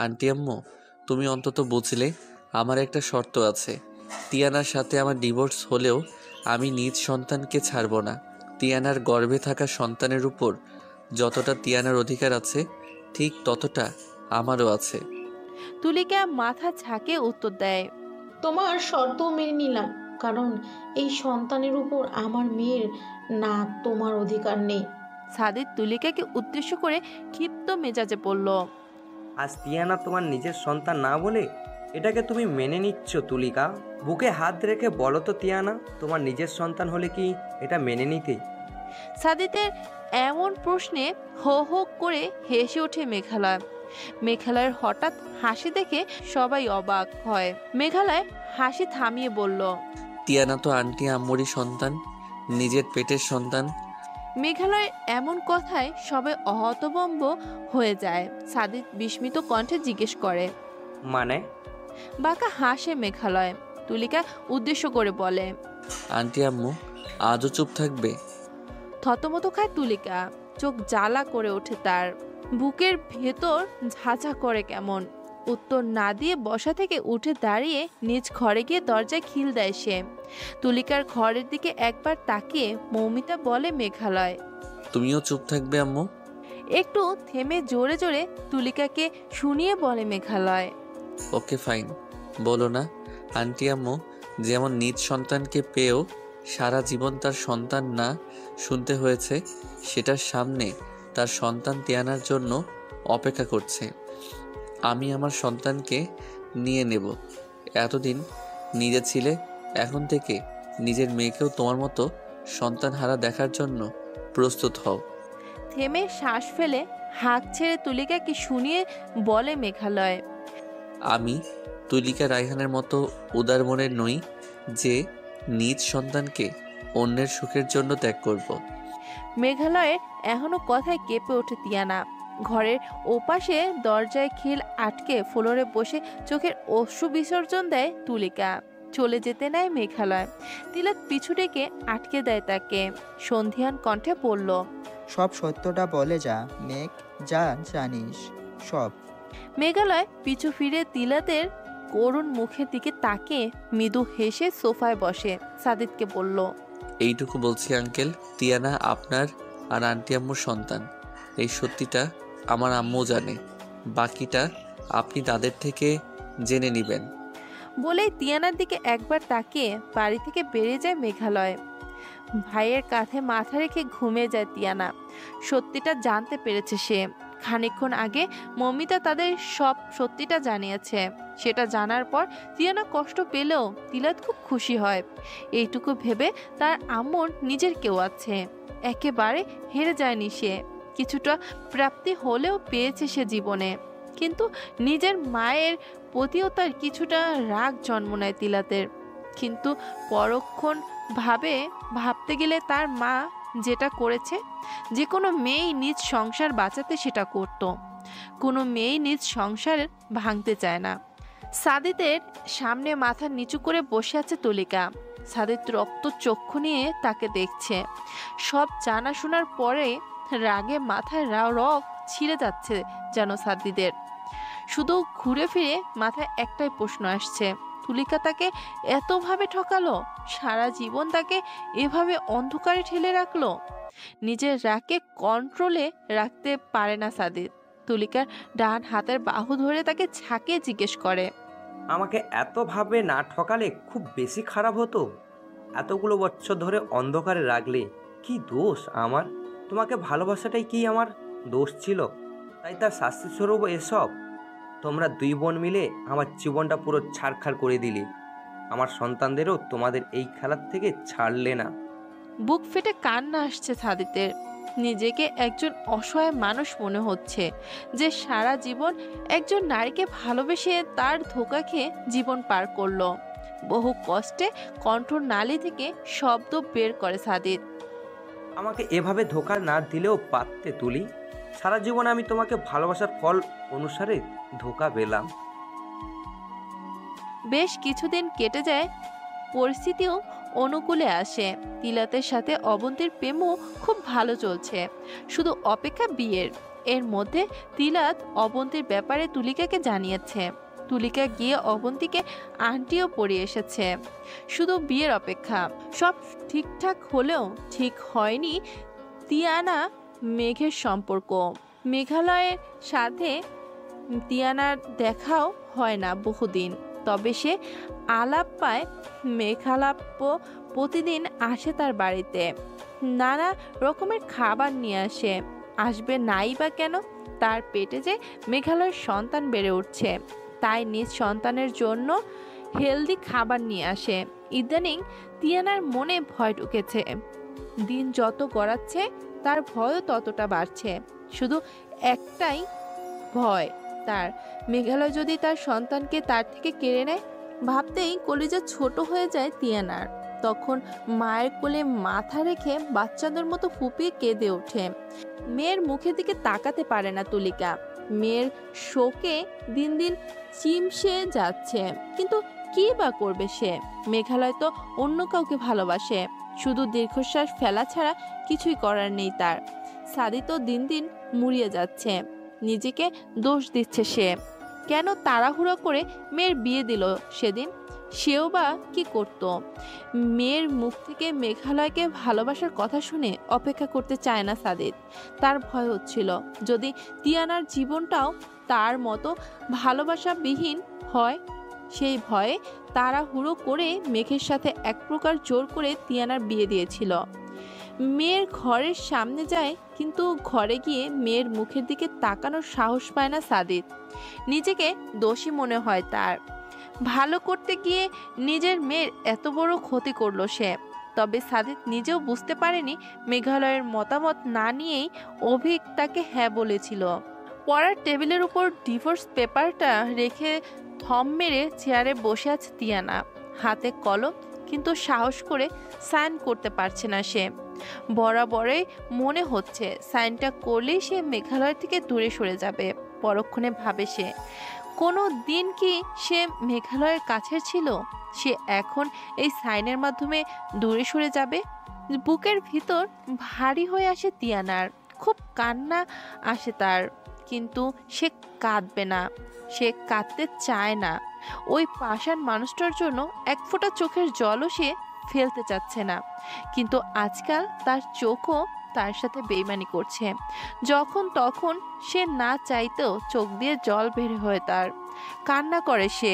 Aunty আম্মু, তুমি অন্তত বুঝলে আমার একটা শর্ত আছে। তিয়ানার সাথে আমার ডিভোর্স হলেও আমি নিজ সন্তানকে ছাড়ব না। তিয়ানার গর্ভে থাকা সন্তানের উপর যতটা তিয়ানার অধিকার আছে ঠিক ততটা আমারও আছে। তুলিকা মাথা ঝাঁকে উত্তর দেয়। তোমার শর্ত মেনে নিলাম, কারণ এই সন্তানের উপর আমার মেয়ের না তোমার অধিকার নেই। সাদিদ তুলিকাকে উদ্দেশ্য করে ক্ষিপ্ত মেজাজে বলল। আজ তিয়ানা তোমার নিজের সন্তান না বলে এটাকে তুমি মেনে নিচ্ছ তুলিকা? বুকে হাত রেখে বলো তো তিয়ানা, তোমার নিজের সন্তান হলে কি এটা মেনে নিতে? সাদিদের এমন প্রশ্নে হো হো করে হেসে ওঠে মেঘালয়। মেঘালয়ের হঠাৎ হাসি দেখে সবাই অবাক হয়। মেঘালয় হাসি থামিয়ে বলল। তিয়ানা তো আন্টি আম্মুরই সন্তান, নিজের পেটের সন্তান। মেঘালয়ের এমন কথায় সবাই হতভম্ব হয়ে যায়। সাদিদ বিস্মিত কণ্ঠে জিজ্ঞেস করে। মানে? বাঁকা হাসে মেঘালয়। তুলিকা উদ্দেশ্য করে বলে। আন্টি আম্মু আজও চুপ থাকবে? থতমত খায় তুলিকা। চোখ জ্বালা করে ওঠে তার। বুকের ভেতর ঝাঁঝা করে কেমন। উত্তর না দিয়ে বসা থেকে উঠে দাঁড়িয়ে নিজ ঘরে গিয়ে দরজায় খিল দেয় সে। তুলিকার ঘরের দিকে একবার তাকিয়ে মৌমিতা বলে মেঘালয়। তুমিও চুপ থাকবে আম্মু? একটু থেমে জোরে জোরে তুলিকাকে শুনিয়ে বলে মেঘালয়। ওকে ফাইন, বলো না। আন্টি আম্মু যেমন নিজ সন্তানকে পেয়েও সারা জীবন তার সন্তান না শুনতে হয়েছে, সেটার সামনে তার সন্তান তিয়ানার জন্য অপেক্ষা করছে। আমি আমার সন্তানকে নিয়ে নেব। এতদিন নিজে ছিলে, এখন থেকে নিজের মেয়েকেও তোমার মতো সন্তান হারা দেখার জন্য প্রস্তুত হও। থেমে শ্বাস ফেলে হাঁক ছেড়ে তুলিকাকে শুনিয়ে বলে মেঘালয়। আমি তুলিকা রায়হানের মতো উদার মনের নই যে নিজ সন্তানকে অন্যের সুখের জন্য ত্যাগ করব। মেঘালয়ের এখনো কথায় কেঁপে ওঠে তিয়ানা। ঘরের ওপাশে দরজায় খিল আটকে ফ্লোরে বসে চোখের অশ্রু বিসর্জন দেয় তুলিকা। চলে যেতে নেয় মেঘালয়। তিলাত পিছু ডেকে আটকে দেয় তাকে। সন্ধিয়ান কণ্ঠে পড়ল। সব সত্যটা বলে যা মেঘ, যা জানিস সব। মেঘালয় পিছু ফিরে তিলাতের করুণ মুখের দিকে তাকিয়ে মৃদু হেসে সোফায় বসে সাদিদকে বলল। এইটুকু বলছি আঙ্কেল, তিয়ানা আপনার আর আন্টি আম্মুর সন্তান। এই সত্যিটা আমার আম্মু জানে, বাকিটা আপনি তাদের থেকে জেনে নেবেন। বলেই তিয়ানার দিকে একবার তাকিয়ে বাড়ি থেকে বেরিয়ে যায় মেঘালয়। ভাইয়ের কাঁধে মাথা রেখে ঘুমিয়ে যায় তিয়ানা। সত্যিটা জানতে পেরেছে সে। খানিকক্ষণ আগে মমিতা তাদের সব সত্যিটা জানিয়েছে। সেটা জানার পর তিয়ানা কষ্ট পেলেও তিলাত খুব খুশি হয়। এইটুকু ভেবে তার আম্মুর নিজের কেউ আছে। একেবারে হেরে যায়নি সে। কিছুটা প্রাপ্তি হলেও পেয়েছে সে জীবনে। কিন্তু নিজের মায়ের প্রতিও তার কিছুটা রাগ জন্ম নেয় তিলাতের। কিন্তু পরক্ষণ ভাবতে গেলে তার মা যেটা করেছে, যে কোনো মেয়েই নিজ সংসার বাঁচাতে সেটা করত। কোনো মেয়েই নিজ সংসার ভাঙতে চায় না। সাদিদের সামনে মাথা নিচু করে বসে আছে তুলিকা। সাদিদ রক্ত চক্ষু নিয়ে তাকে দেখছে। সব জানা শোনার পরে রাগে মাথায় রক ছিঁড়ে যাচ্ছে যেন সাদিদের। শুধু ঘুরে ফিরে মাথায় একটাই প্রশ্ন আসছে, তুলিকা তাকে এতভাবে ঠকালো, সারা জীবন তাকে এভাবে অন্ধকারে ঠেলে রাখলো। নিজের রাগকে কন্ট্রোলে রাখতে পারে না সাদিদ। তুলিকার ডান হাতের বাহু ধরে তাকে ঝাঁকিয়ে জিজ্ঞেস করে। আমাকে এতভাবে না ঠকালে খুব বেশি খারাপ হতো? এতগুলো বছর ধরে অন্ধকারে রাখলে কি দোষ আমার? তোমাকে ভালোবাসাটাই কি আমার দোষ ছিল? তাই তার শাস্তিস্বরূপ এসব? তোমরা দুই বোন মিলে আমার জীবনটা পুরো ছাড়খাড় করে দিলে। আমার সন্তানদেরও তোমাদের এই খেলার থেকে ছাড়লে না। বুক ফেটে কান্না আসছে সাদিদের। নিজেকে একজন অসহায় মানুষ মনে হচ্ছে, যে সারা জীবন একজন নারীকে ভালোবেসে তার ধোঁকা খেয়ে জীবন পার করলো। বহু কষ্টে কণ্ঠর নালী থেকে শব্দ বের করে সাদিদ। আমাকে এভাবে ধোঁকা না দিলেও পারতে তুলি। সারা জীবন আমি তোমাকে ভালোবাসার ফল অনুসারে ধোঁকা পেলাম। বেশ কিছুদিন কেটে যায়, পরিস্থিতিও অনুকূলে আসে। তিলাতের সাথে অবন্তীর প্রেমও খুব ভালো চলছে। শুধু অপেক্ষা বিয়ের। এর মধ্যে তিলাত অবন্তীর ব্যাপারে তুলিকাকে জানিয়েছে। তুলিকা গিয়ে অবন্তীকে আংটিও পরিয়ে এসেছে। শুধু বিয়ের অপেক্ষা। সব ঠিকঠাক হলেও ঠিক হয়নি তিয়ানা মেঘের সম্পর্ক। মেঘালয়ের সাথে তিয়ানার দেখাও হয় না বহুদিন, তবে সে আলাপ পায়। মেঘালাপ প্রতিদিন আসে তার বাড়িতে, নানা রকমের খাবার নিয়ে আসবে নাই বা কেন? তার পেটে যে মেঘালয়ের সন্তান বেড়ে উঠছে, তাই নিজ সন্তানের জন্য হেলদি খাবার নিয়ে আসে। ইদানিং তিয়ানার মনে ভয় ঢুকেছে। দিন যত গড়াচ্ছে তার ভয়ও ততটা বাড়ছে। শুধু একটাই ভয়, তার মেঘালয় যদি তার সন্তানকে তার থেকে কেড়ে নেয়। ভাবতেই কলিজা ছোট হয়ে যায় তিয়ানার। তখন মায়ের কোলে মাথা রেখে বাচ্চাদের মতো ফুপিয়ে কেঁদে ওঠে। মেয়ের মুখের দিকে তাকাতে পারে না তুলিকা। মেয়ের শোকে দিন দিন চিমসে যাচ্ছে, কিন্তু কি বা করবে সে? মেঘালয় তো অন্য কাউকে ভালোবাসে, শুধু দীর্ঘশ্বাস ফেলা ছাড়া কিছুই করার নেই তার। সাদি তো দিন দিন মুড়িয়ে যাচ্ছে, নিজেকে দোষ দিচ্ছে সে। কেন তাড়াহুড়ো করে মেয়ের বিয়ে দিল সেদিন? সেও বা কি করত? মেয়ের মুখ থেকে মেঘালয়কে ভালোবাসার কথা শুনে অপেক্ষা করতে চায় না সাদিদ। তার ভয় হচ্ছিল যদি তিয়ানার জীবনটাও তার মতো ভালোবাসাবিহীন হয়। সেই ভয়ে তাড়াহুড়ো করে মেঘের সাথে এক প্রকার জোর করে তিয়ানার বিয়ে দিয়েছিল। মেয়ের ঘরের সামনে যায়, কিন্তু ঘরে গিয়ে মেয়ের মুখের দিকে তাকানোর সাহস পায় না সাদিদ। নিজেকে দোষী মনে হয় তার। ভালো করতে গিয়ে নিজের মেয়ের এত বড় ক্ষতি করলো সে। তবে সাদিদ নিজেও বুঝতে পারেনি মেঘালয়ের মতামত না নিয়েই অভিক তাকে হ্যাঁ বলেছিল। পড়ার টেবিলের উপর ডিভোর্স পেপারটা রেখে থম মেরে চেয়ারে বসে আছে তিয়ানা, হাতে কলম, কিন্তু সাহস করে সাইন করতে পারছে না সে। বরাবরই মনে হচ্ছে সাইনটা করলেই সে মেঘালয় থেকে দূরে সরে যাবে। পরক্ষণে ভাবে সে, কোনো দিন কি সে মেঘালয়ের কাছের ছিল? সে এখন এই সাইনের মাধ্যমে দূরে সরে যাবে। বুকের ভিতর ভারী হয়ে আসে তিয়ানার, খুব কান্না আসে তার, কিন্তু সে কাঁদবে না, সে কাঁদতে চায় না। ওই পাষাণ মানুষটার জন্য এক ফোঁটা চোখের জলও সে ফেলতে চাচ্ছে না, কিন্তু আজকাল তার চোখও তার সাথে বেইমানি করছে। যখন তখন সে না চাইতেও চোখ দিয়ে জল বের হয় তার। কান্না করে সে,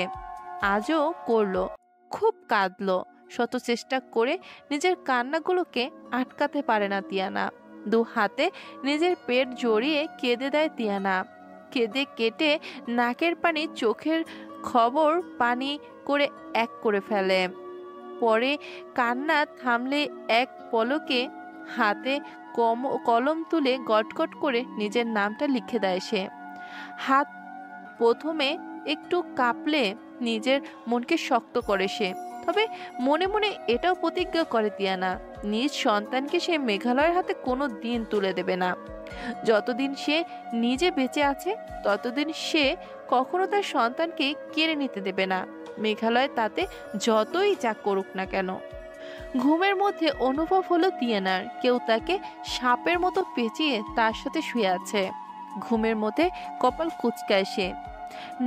আজও করলো, খুব কাঁদলো। শত চেষ্টা করে নিজের কান্নাগুলোকে আটকাতে পারে না তিয়ানা। দু হাতে নিজের পেট জড়িয়ে কেঁদে দেয় তিয়ানা। কেঁদে কেটে নাকের পানি চোখের খবর পানি করে এক করে ফেলে। পরে কান্না থামলে এক পলকে হাতে কলম তুলে গটগট করে নিজের নামটা লিখে দেয় সে। হাত প্রথমে একটু কাঁপলে নিজের মনকে শক্ত করে সে, তবে মনে মনে এটাও প্রতিজ্ঞা করে তিয়ানা, নিজ সন্তানকে সে মেঘালয়ের হাতে কোনো দিন তুলে দেবে না। যতদিন সে নিজে বেঁচে আছে ততদিন সে কখনো তার সন্তানকে কেড়ে নিতে দেবে না, মেঘালয় তাতে যতই যা করুক না কেন। ঘুমের মধ্যে অনুভব হলো তিয়ানার কেউ তাকে সাপের মতো পেঁচিয়ে তার সাথে শুয়ে আছে। ঘুমের মধ্যে কপাল কুঁচকায় সে,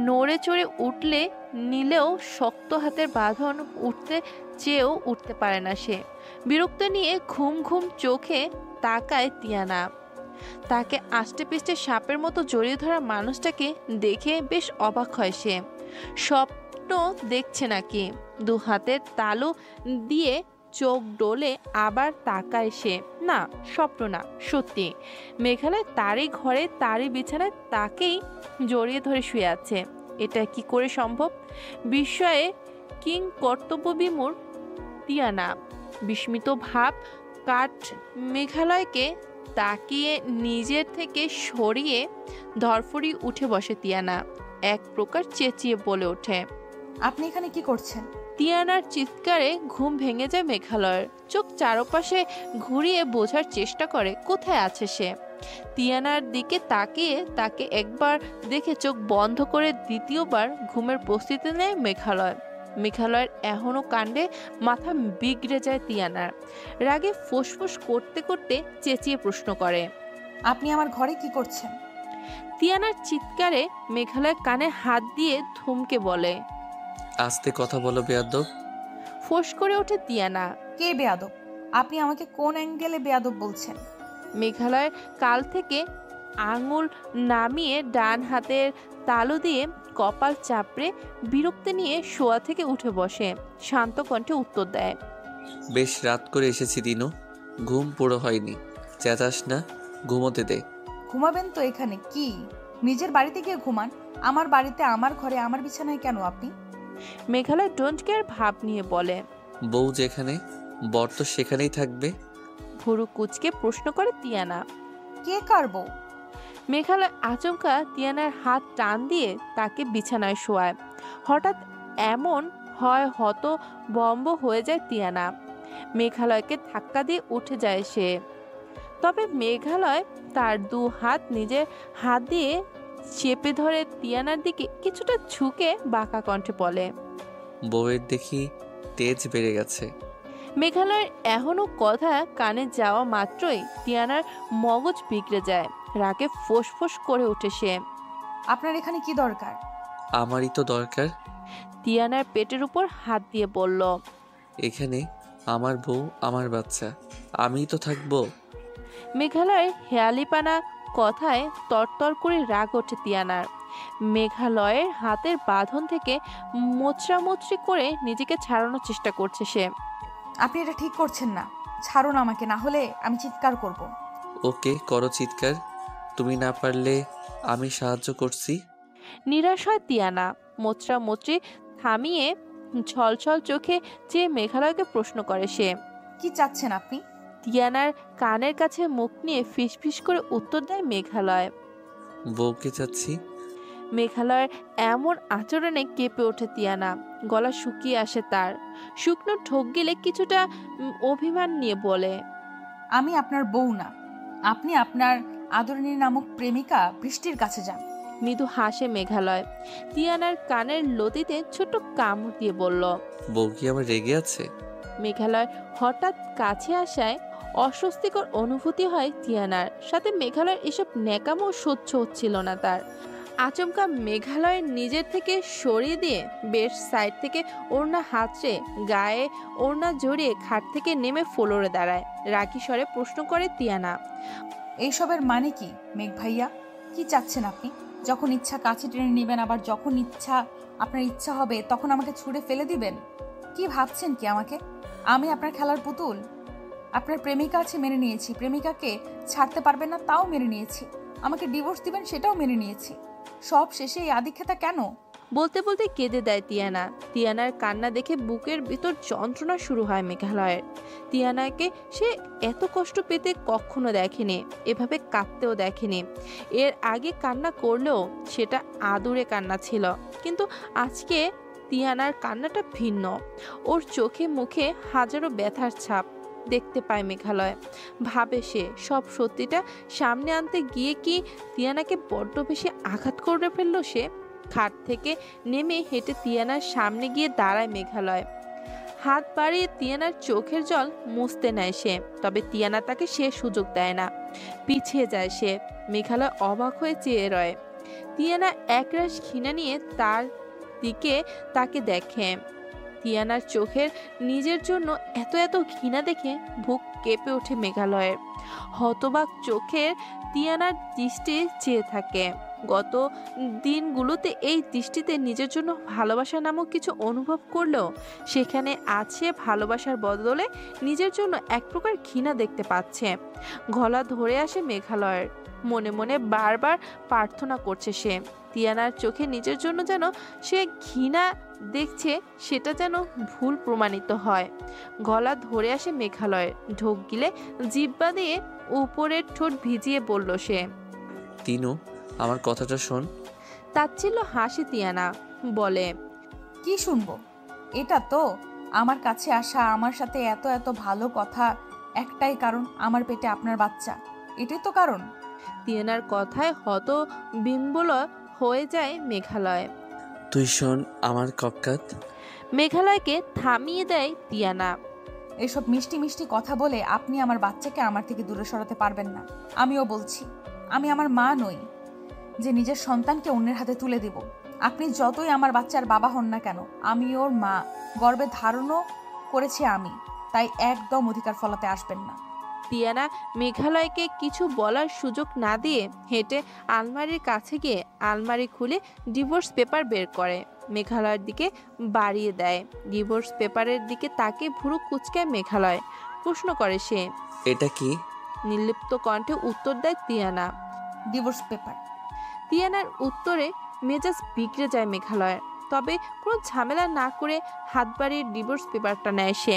নড়ে চড়ে উঠলে নিলেও শক্ত হাতের বাঁধন উঠতে চেয়েও উঠতে পারে না সে। বিরক্ত নিয়ে ঘুম ঘুম চোখে তাকায় তিয়ানা। তাকে আষ্টে পিষ্টে সাপের মতো জড়িয়ে ধরা মানুষটাকে দেখে বেশ অবাক হয় সে। স্বপ্ন দেখছে নাকি? দু হাতের তালু দিয়ে চোখ ডোলে আবার তাকায় সে। না, স্বপ্ন না, সত্যি। মেঘালয় তারই ঘরে তারই বিছানায় তাকেই জড়িয়ে ধরে শুয়ে আছে। এটা কি করে সম্ভব? বিস্ময়ে কিং কর্তব্য বিমূঢ় তিয়ানা। বিস্মিত ভাব কাঠ মেঘালয়কে তাকিয়ে নিজের থেকে সরিয়ে ধরফড়ি উঠে বসে তিয়ানা। এক প্রকার চেঁচিয়ে বলে ওঠে, আপনি এখানে কি করছেন? তিয়ানার চিৎকারে ঘুম ভেঙে যায় মেঘালয়ের। চোখ চারপাশে ঘুরিয়ে বোঝার চেষ্টা করে কোথায় আছে সে। তিয়ানার দিকে তাকিয়ে তাকে একবার দেখে চোখ বন্ধ করে দ্বিতীয়বার ঘুমের প্রস্তুতি নেয় মেঘালয়। মেঘালয়ের এখনো কাণ্ডে মাথা বিগড়ে যায় তিয়ানার। রাগে ফোঁসফোঁস করতে করতে চেঁচিয়ে প্রশ্ন করে, আপনি আমার ঘরে কি করছেন? তিয়ানার চিৎকারে মেঘালয় কানে হাত দিয়ে থমকে বলে। আস্তে কথা বলো বেয়াদব। ফোঁস করে ওঠে তিয়ানা। কে বেয়াদব? আপনি আমাকে কোন অ্যাঙ্গেলে বেয়াদব বলছেন? মেঘালয়ের কাল থেকে আঙুল নামিয়ে ডান হাতের তালু দিয়ে কপাল চাপড়ে বিরক্তি নিয়ে শোয়া থেকে উঠে বসে শান্ত কণ্ঠে উত্তর দেয়। বেশ রাত করে এসেছি দিনু, ঘুম পুরো হয়নি। চেঁচাস না, ঘুমোতে দে। ঘুমাবেন তো এখানে কি? নিজের বাড়িতে গিয়ে ঘুমান। আমার বাড়িতে, আমার ঘরে, আমার বিছানায় কেন আপনি? মেঘালয় ডোন্ট কেয়ার ভাব নিয়ে বলে। বউ যেখানে, বর তো সেখানেই থাকবে। ভুরু কুচকে প্রশ্ন করে তিয়ানা। কে কার বউ? মেঘালয় আচমকা তিয়ানার হাত টান দিয়ে তাকে বিছানায় শোয়ায়। হঠাৎ এমন হয় হত বম্ব হয়ে যায় তিয়ানা। মেঘালয়কে ধাক্কা দিয়ে উঠে যায় সে। তবে মেঘালয় তার দু হাত নিজের হাত দিয়ে চেপে ধরে তিয়ানার দিকে কিছুটা ঝুঁকে বাঁকা কণ্ঠে বলে। বউয়ের দেখি তেজ বেড়ে গেছে। মেঘালয়ের এখনো কথা কানে যাওয়া মাত্রই তিয়ানার মগজ বিগড়ে যায়। রাগে ফোঁস করে ওঠে সে। আপনার এখানে কি দরকার? আমারই তো দরকার। তিয়ানার পেটের উপর হাত দিয়ে বলল। এখানে আমার বউ, আমার বাচ্চা, আমিই তো থাকবো। মেঘালয়ের হেয়ালিপানা কথায় তরতর করে রাগ ওঠে তিয়ানার। মেঘালয়ের হাতের বাঁধন থেকে মোচড়ামুচড়ি করে নিজেকে ছাড়ানোর চেষ্টা করছে সে। আপনি এটা ঠিক করছেন না। ছাড়ুন আমাকে, না হলে আমি চিৎকার করব। ওকে, করো চিৎকার। তুমি না পারলে আমি সাহায্য করছি। নিরাশ হয় তিয়ানা। মোচড়ামুচড়ি থামিয়ে ছলছল চোখে চেয়ে মেঘালয়কে প্রশ্ন করে সে। কি চাচ্ছেন আপনি? তিয়ানার কানের কাছে মুখ নিয়ে ফিসফিস করে উত্তর দেয় মেঘালয়। বউকে চাচ্ছি। মেঘালয়ের এমন আচরণে কেঁপে ওঠে তিয়ানা। গলা শুকিয়ে আসে তার। শুকনো ঠোক গিলে কিছুটা অভিমান নিয়ে বলে। আমি আপনার বউ না। আপনি আপনার আদরণী নামক প্রেমিকা বৃষ্টির কাছে যান। মৃদু হাসে মেঘালয়। তিয়ানার কানের লতিতে ছোট কামড় দিয়ে বলল। বউ কি আমার রেগে আছে? মেঘালয় হঠাৎ কাছে আসায় অস্বস্তিকর অনুভূতি হয় তিয়ানার। সাথে মেঘালয়ের এসব ন্যাকামো সহ্য হচ্ছিল না তার। আচমকা মেঘালয়ের নিজের থেকে সরিয়ে দিয়ে বেশ সাইড থেকে ওড়না হাতড়ে গায়ে ওড়না জড়িয়ে খাট থেকে নেমে ফ্লোরে দাঁড়ায়। রাগী স্বরে প্রশ্ন করে তিয়ানা। এইসবের মানে কি মেঘ ভাইয়া? কি চাচ্ছেন আপনি? যখন ইচ্ছা কাছে টেনে নেবেন, আবার যখন ইচ্ছা আপনার ইচ্ছা হবে তখন আমাকে ছুঁড়ে ফেলে দিবেন। কি ভাবছেন কি আমাকে? আমি আপনার খেলার পুতুল? আপনার প্রেমিকা আছে, মেনে নিয়েছি। প্রেমিকাকে ছাড়তে পারবেন না, তাও মেনে নিয়েছি। আমাকে ডিভোর্স দিবেন, সেটাও মেনে নিয়েছি। সব শেষে এই আদিক্ষেতা কেন? বলতে বলতে কেঁদে দেয় তিয়ানা। তিয়ানার কান্না দেখে বুকের ভিতর যন্ত্রণা শুরু হয় মেঘালয়ের। তিয়ানাকে সে এত কষ্ট পেতে কখনো দেখেনি, এভাবে কাঁদতেও দেখেনি। এর আগে কান্না করলেও সেটা আদুরে কান্না ছিল, কিন্তু আজকে তিয়ানার কান্নাটা ভিন্ন। ওর চোখে মুখে হাজারো ব্যথার ছাপ দেখতে পায় মেঘালয়। ভাবে সে সব সত্যিটা সামনে আনতে গিয়ে কি তিয়ানাকে বড্ড বেশি আঘাত করে ফেললো সে। খাট থেকে নেমে হেঁটে তিয়ানার সামনে গিয়ে দাঁড়ায় মেঘালয়। হাত বাড়িয়ে তিয়ানার চোখের জল মুছতে নেয় সে, তবে তিয়ানা তাকে সে সুযোগ দেয় না। পিছিয়ে যায় সে। মেঘালয় অবাক হয়ে চেয়ে রয়। তিয়ানা একরাশ ঘৃণা নিয়ে তার দিকে তাকে দেখে। তিয়ানার চোখের নিজের জন্য এত এত ঘৃণা দেখে বুক কেঁপে ওঠে মেঘালয়ের। হতবাক চোখের তিয়ানার দৃষ্টি চেয়ে থাকে। গত দিনগুলোতে এই দৃষ্টিতে নিজের জন্য ভালোবাসা নামক কিছু অনুভব করলেও সেখানে আছে ভালোবাসার বদলে নিজের জন্য এক প্রকার ঘৃণা দেখতে পাচ্ছে। গলা ধরে আসে মেঘালয়ের। মনে মনে বারবার প্রার্থনা করছে সে, তিয়ানার চোখে নিজের জন্য যেন সে ঘৃণা দেখছে সেটা যেন ভুল প্রমাণিত হয়। গলা ধরে আসে মেঘালয়ের। ঢোক গিলে জিহ্বা দিয়ে উপরের ঠোঁট ভিজিয়ে বলল সে। তিনু, আমার কথাটা শোন। তাচ্ছিল্য হাসি তিয়ানা বলে। কি শুনবো? এটা তো আমার কাছে আসা, আমার সাথে এত এত ভালো কথা একটাই কারণ, আমার পেটে আপনার বাচ্চা। এটাই তো কারণ। তিয়ানার কথায় হত বিম্বল হয়ে যায় মেঘালয়। তুই শোন আমার কক্কাত। মেঘালয়কে থামিয়ে দেয় তিয়ানা। এসব মিষ্টি মিষ্টি কথা বলে আপনি আমার বাচ্চাকে আমার থেকে দূরে সরাতে পারবেন না। আমিও বলছি, আমি আমার মা নই। যে নিজের সন্তানকে অন্যের হাতে তুলে দিব। আপনি যতই আমার বাচ্চার বাবা হন না কেন, আমি ওর মা, গর্ভে ধারণও করেছি আমি, তাই একদম অধিকার ফলাতে আসবেন না। তিয়ানা মেঘালয়কে কিছু বলার সুযোগ না দিয়ে হেঁটে আলমারির কাছে গিয়ে আলমারি খুলে ডিভোর্স পেপার বের করে মেঘালয়ের দিকে বাড়িয়ে দেয়। ডিভোর্স পেপারের দিকে তাকে ভুরু কুচকায় মেঘালয়। প্রশ্ন করে সে। এটা কি? নির্লিপ্ত কণ্ঠে উত্তর দেয় তিয়ানা। Divorce paper. তিয়ানার উত্তরে মেজাজ বিগড়ে যায় মেঘালয়ের। তবে কোনো ঝামেলা না করে হাত বাড়িয়ে ডিভোর্স পেপারটা নেয় সে।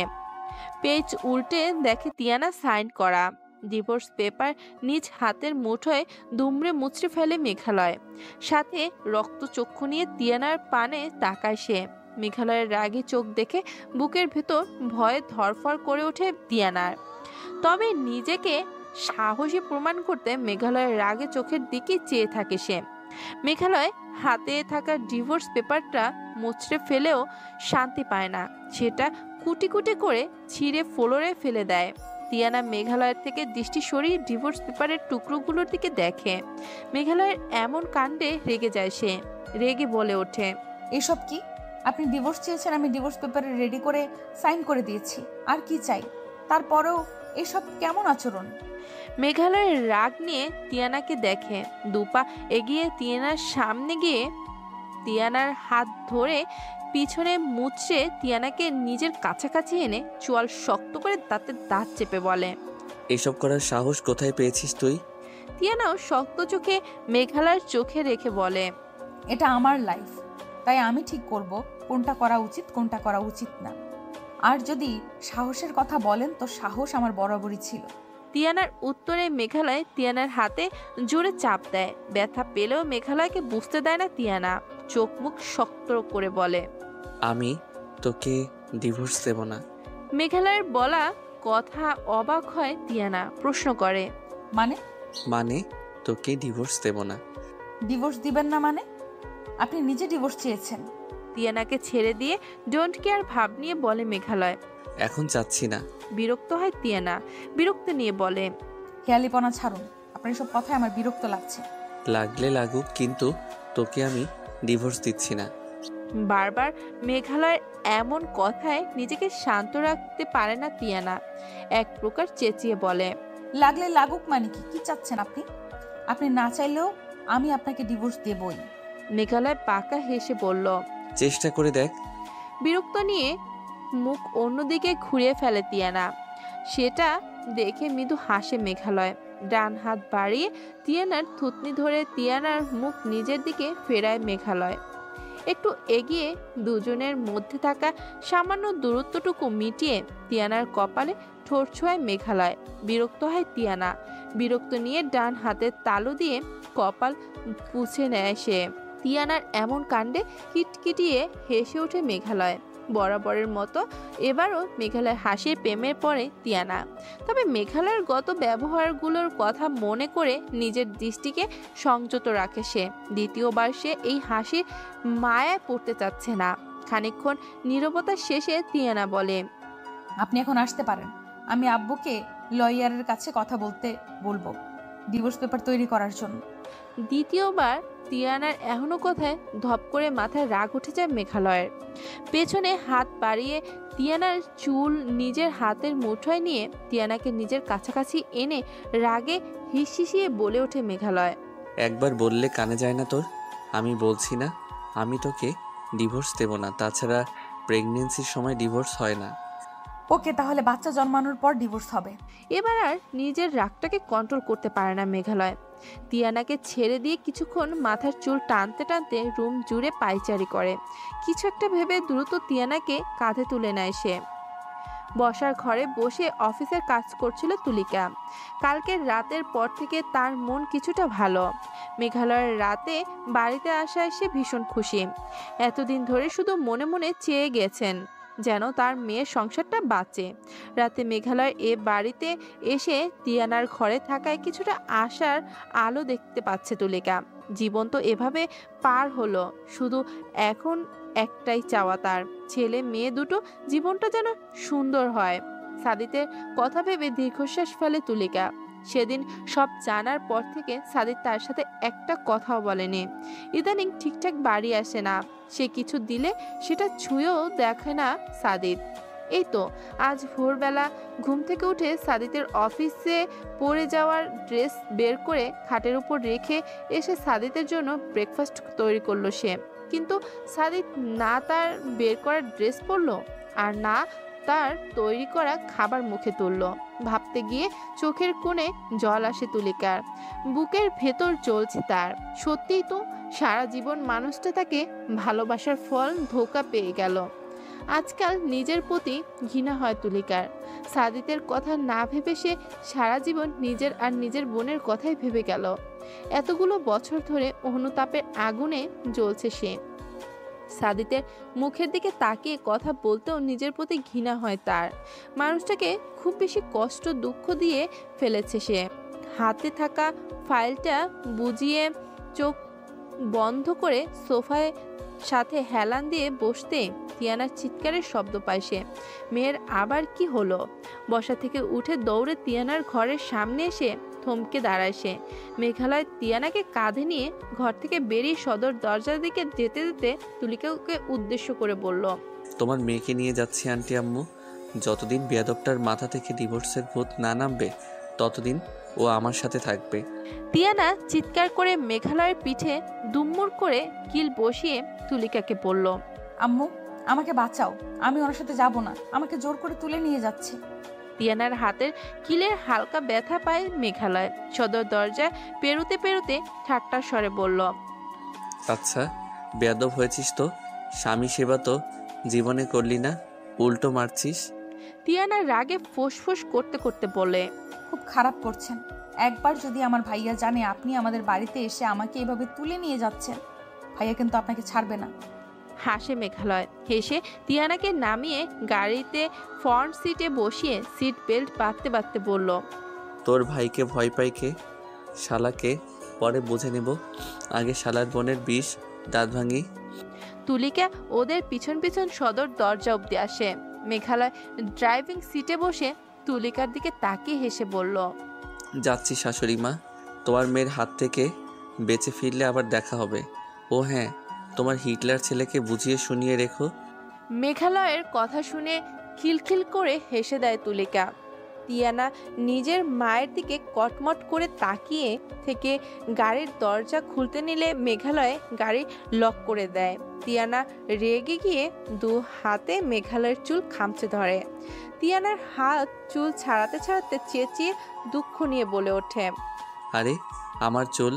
পেজ উল্টে দেখে তিয়ানা সাইন করা ডিভোর্স পেপার নিজ হাতের মুঠোয় দুমড়ে মুচড়ে ফেলে মেঘালয়। সাথে রক্তচক্ষু নিয়ে তিয়ানার পানে তাকায় সে। মেঘালয়ের রাগে চোখ দেখে বুকের ভেতর ভয়ে ধরফর করে ওঠে তিয়ানার। তবে নিজেকে সাহসী প্রমাণ করতে মেঘালয়ের রাগে চোখের দিকে চেয়ে থাকে সে। মেঘালয় হাতে থাকা ডিভোর্স পেপারটা মুচড়ে ফেলেও শান্তি পায় না। সেটা কুটি কুটি করে ছিঁড়ে ফ্লোরে ফেলে দেয়। তিয়ানা মেঘালয়ের থেকে দৃষ্টি সরিয়ে ডিভোর্স পেপারের টুকরোগুলোর দিকে দেখে। মেঘালয়ের এমন কাণ্ডে রেগে যায় সে। রেগে বলে ওঠে, এসব কি? আপনি ডিভোর্স চেয়েছেন, আমি ডিভোর্স পেপারে রেডি করে সাইন করে দিয়েছি, আর কি চাই? তারপরেও এসব কেমন আচরণ? মেঘালয়ের রাগ নিয়ে তিয়ানাকে দেখে। দুপা এগিয়ে তিয়ানার সামনে গিয়ে তিয়ানার হাত ধরে পিছনে মুচড়ে তিয়ানাকে নিজের কাছাকাছি এনে চোয়াল শক্ত করে দাঁতে দাঁত চেপে বলে, এসব করার সাহস কোথায় পেয়েছিস তুই? তিয়ানাও শক্ত চোখে মেঘালয়ের চোখে রেখে বলে, এটা আমার লাইফ, তাই আমি ঠিক করব কোনটা করা উচিত কোনটা করা উচিত না। আর যদি সাহসের কথা বলেন তো সাহস আমার বরাবরই ছিল। তিয়ানার উত্তরে মেঘালয় তিয়ানার হাতে জোরে চাপ দেয়। ব্যথা পেলেও মেঘালয়কে বুঝতে দেয় না তিয়ানা। চোখ মুখ শক্ত করে বলে, আমি তোকে ডিভোর্স দেব না। মেঘালয়ের বলা কথা অবাক হয় তিয়ানা। প্রশ্ন করে, মানে তোকে ডিভোর্স দেব না। ডিভোর্স দিবেন না মানে? আপনি নিজে ডিভোর্স চেয়েছেন। তিয়ানাকে ছেড়ে দিয়ে ডোন্ট কেয়ার ভাব নিয়ে বলে মেঘালয়। এখন চাচ্ছি না। বিরক্ত হয় তিয়ানা। বিরক্ত নিয়ে বলে, খেয়ালিপনা ছাড়ুন, আপনার সব কথায় আমার বিরক্ত লাগছে। লাগলে লাগুক, কিন্তু তোকে আমি ডিভোর্স দিচ্ছি না। বারবার মেঘালয়ের এমন কথায় নিজেকে শান্ত রাখতে পারে না তিয়ানা। এক প্রকার চেঁচিয়ে বলে, লাগলে লাগুক মানে কি? কি চাচ্ছেন আপনি? আপনি না চাইলেও আমি আপনাকে ডিভোর্স দেবই। মেঘালয় পাকা হেসে বলল। চেষ্টা করে দেখ। বিরক্ত নিয়ে মুখ অন্যদিকে ঘুরিয়ে ফেলে তিয়ানা। সেটা দেখে মৃদু হাসে মেঘালয়। ডান হাত বাড়িয়ে তিয়ানার থুতনি ধরে তিয়ানার মুখ নিজের দিকে ফেরায় মেঘালয়। একটু এগিয়ে দুজনের মধ্যে থাকা সামান্য দূরত্বটুকু মিটিয়ে তিয়ানার কপালে ঠোঁট ছোঁয়ায় মেঘালয়। বিরক্ত হয় তিয়ানা। বিরক্ত নিয়ে ডান হাতের তালু দিয়ে কপাল পুছে নেয় সে। তিয়ানার এমন কাণ্ডে কিটকিটিয়ে হেসে ওঠে মেঘালয়। বরাবরের মতো এবারও মেঘালয়ের হাসির প্রেমে পড়ে তিয়ানা। তবে মেঘালয়ের গত ব্যবহারগুলোর কথা মনে করে নিজের দৃষ্টিকে সংযত রাখে সে। দ্বিতীয়বার সে এই হাসির মায়ায় পড়তে চাচ্ছে না। খানিকক্ষণ নীরবতার শেষে তিয়ানা বলে, আপনি এখন আসতে পারেন। আমি আব্বুকে লয়ারের কাছে কথা বলবো ডিভোর্স পেপার তৈরি করার জন্য। দ্বিতীয়বার তিয়ানার এখনো কথায় ধপ করে মাথায় রাগ উঠে যায় মেঘালয়ের। পেছনে হাত বাড়িয়ে তিয়ানার চুল নিজের হাতের মুঠোয় নিয়ে তিয়ানাকে নিজের কাছাকাছি এনে রাগে হিসিয়ে বলে ওঠে মেঘালয়, একবার বললে কানে যায় না তোর? আমি বলছি না আমি তোকে ডিভোর্স দেব না। তাছাড়া প্রেগনেন্সির সময় ডিভোর্স হয় না। ওকে, তাহলে বাচ্চা জন্মানোর পর ডিভোর্স হবে। এবার আর নিজের রাগটাকে কন্ট্রোল করতে পারে না মেঘালয়। তিয়ানাকে ছেড়ে দিয়ে কিছুক্ষণ মাথার চুল টানতে টানতে রুম জুড়ে পায়চারি করে। কিছু একটা ভেবে দ্রুত তিয়ানাকে কাঁধে তুলে নেয় সে। বসার ঘরে বসে অফিসের কাজ করছিল তুলিকা। কালকের রাতের পর থেকে তার মন কিছুটা ভালো। মেঘালয়ের রাতে বাড়িতে আসায় সে ভীষণ খুশি। এতদিন ধরে শুধু মনে মনে চেয়ে গেছেন যেন তার মেয়ের সংসারটা বাঁচে। রাতে মেঘালয়ের এ বাড়িতে এসে তিয়ানার ঘরে থাকায় কিছুটা আশার আলো দেখতে পাচ্ছে তুলিকা। জীবন তো এভাবে পার হলো, শুধু এখন একটাই চাওয়া তার ছেলে মেয়ে দুটো জীবনটা যেন সুন্দর হয়। সাদিতের কথা ভেবে দীর্ঘশ্বাস ফেলে তুলিকা। সেদিন সব জানার পর থেকে সাদিত তার সাথে একটা কথাও বলেনি। ইদানিং ঠিকঠাক বাড়ি আসে না, সে কিছু দিলে সেটা ছুঁয়েও দেখে না সাদিত। এই তো আজ ভোরবেলা ঘুম থেকে উঠে সাদিতের অফিসে পরে যাওয়ার ড্রেস বের করে খাটের উপর রেখে এসে সাদিতের জন্য ব্রেকফাস্ট তৈরি করলো সে। কিন্তু সাদিত না তার বের করা ড্রেস পরলো আর না তার তৈরি করা খাবার মুখে তুলল। ভাবতে গিয়ে চোখের কোণে জল আসে তুলিকার, বুকের ভেতর চলছে তার। সত্যিই তো সারা জীবন মানুষটা তাকে ভালোবাসার ফল ধোঁকা পেয়ে গেল। আজকাল নিজের প্রতি ঘৃণা হয় তুলিকার। সাদিতের কথা না ভেবে সে সারা জীবন নিজের আর নিজের বোনের কথাই ভেবে গেল। এতগুলো বছর ধরে অনুতাপের আগুনে জ্বলছে সে। সাদিতের মুখের দিকে তাকিয়ে কথা বলতেও নিজের প্রতি ঘৃণা হয় তার। মানুষটাকে খুব বেশি কষ্ট দুঃখ দিয়ে ফেলেছে সে। হাতে থাকা ফাইলটা বুঝিয়ে চোখ বন্ধ করে সোফায় সাথে হেলান দিয়ে বসতে তিয়ানার চিৎকারের শব্দ পায় সে। মেয়ের আবার কি হলো? বসা থেকে উঠে দৌড়ে তিয়ানার ঘরের সামনে এসে থমকে দাঁড়ায় সে। মেঘালয় তিয়ানাকে কাঁধে নিয়ে ঘর থেকে বেরিয়ে সদর দরজার দিকে যেতে যেতে তুলিকাকে উদ্দেশ্য করে বলল, তোমার মেয়েকে নিয়ে যাচ্ছি আন্টি আম্মু। যতদিন বেয়াদবটার মাথা থেকে ডিভোর্সের ভূত না নামবে ততদিন ও আমার সাথে থাকবে। তিয়ানা চিৎকার করে মেঘালয়ের পিঠে দুম্মুর করে কিল বসিয়ে তুলিকাকে বলল, আম্মু আমাকে বাঁচাও, আমি ওনার সাথে যাব না, আমাকে জোর করে তুলে নিয়ে যাচ্ছে। তিয়ানার হাতের কিলের হালকা ব্যথা পায় মেঘালয়। সদর দরজায় পেরুতে পেরুতে ঠাট্টার স্বরে বলল, আচ্ছা বেয়াদব হয়েছিস তো, স্বামী সেবা তো জীবনে করলি না, উল্টো মারছিস। তিয়ানার রাগে ফোঁস করতে করতে বলে, খুব খারাপ করছেন। একবার যদি আমার ভাইয়া জানে আপনি আমাদের বাড়িতে এসে আমাকে এভাবে তুলে নিয়ে যাচ্ছেন, ভাইয়া কিন্তু আপনাকে ছাড়বে না। হাসে মেঘালয়। হেসে তিয়ানাকে নামিয়ে গাড়িতে ফ্রন্ট সিটে বসিয়ে সিট বেল্ট বাঁধতে বাঁধতে বলল, তোর ভাইকে ভয় পাই কে? শালাকে পরে বুঝে নেব, আগে শালার বোনের বিষ দাঁত ভাঙি। তুলিকা ওদের পিছন পিছন সদর দরজা অব্দি আসে। মেঘালয় ড্রাইভিং সিটে বসে তুলিকার দিকে তাকিয়ে হেসে বলল, যাচ্ছি শাশুড়ি মা, তোমার মেয়ের হাত থেকে বেঁচে ফিরলে আবার দেখা হবে। ও হ্যাঁ, তোমার হিটলার ছেলেকে বুঝিয়ে শুনিয়ে রেখো। মেঘালয়ের কথা শুনে খিলখিল করে হেসে দেয় তুলিকা। তিয়ানা নিজের মায়ের দিকে কটমট করে তাকিয়ে থেকে গাড়ির দরজা খুলতে নিলে মেঘালয় গাড়ি লক করে দেয়। তিয়ানা রেগে গিয়ে দু হাতে মেঘালয়ের চুল খামচে ধরে। তিয়ানার হাত চুল ছাড়াতে ছাড়াতে চেঁচিয়ে দুঃখ নিয়ে বলে ওঠে, আরে আমার চুল,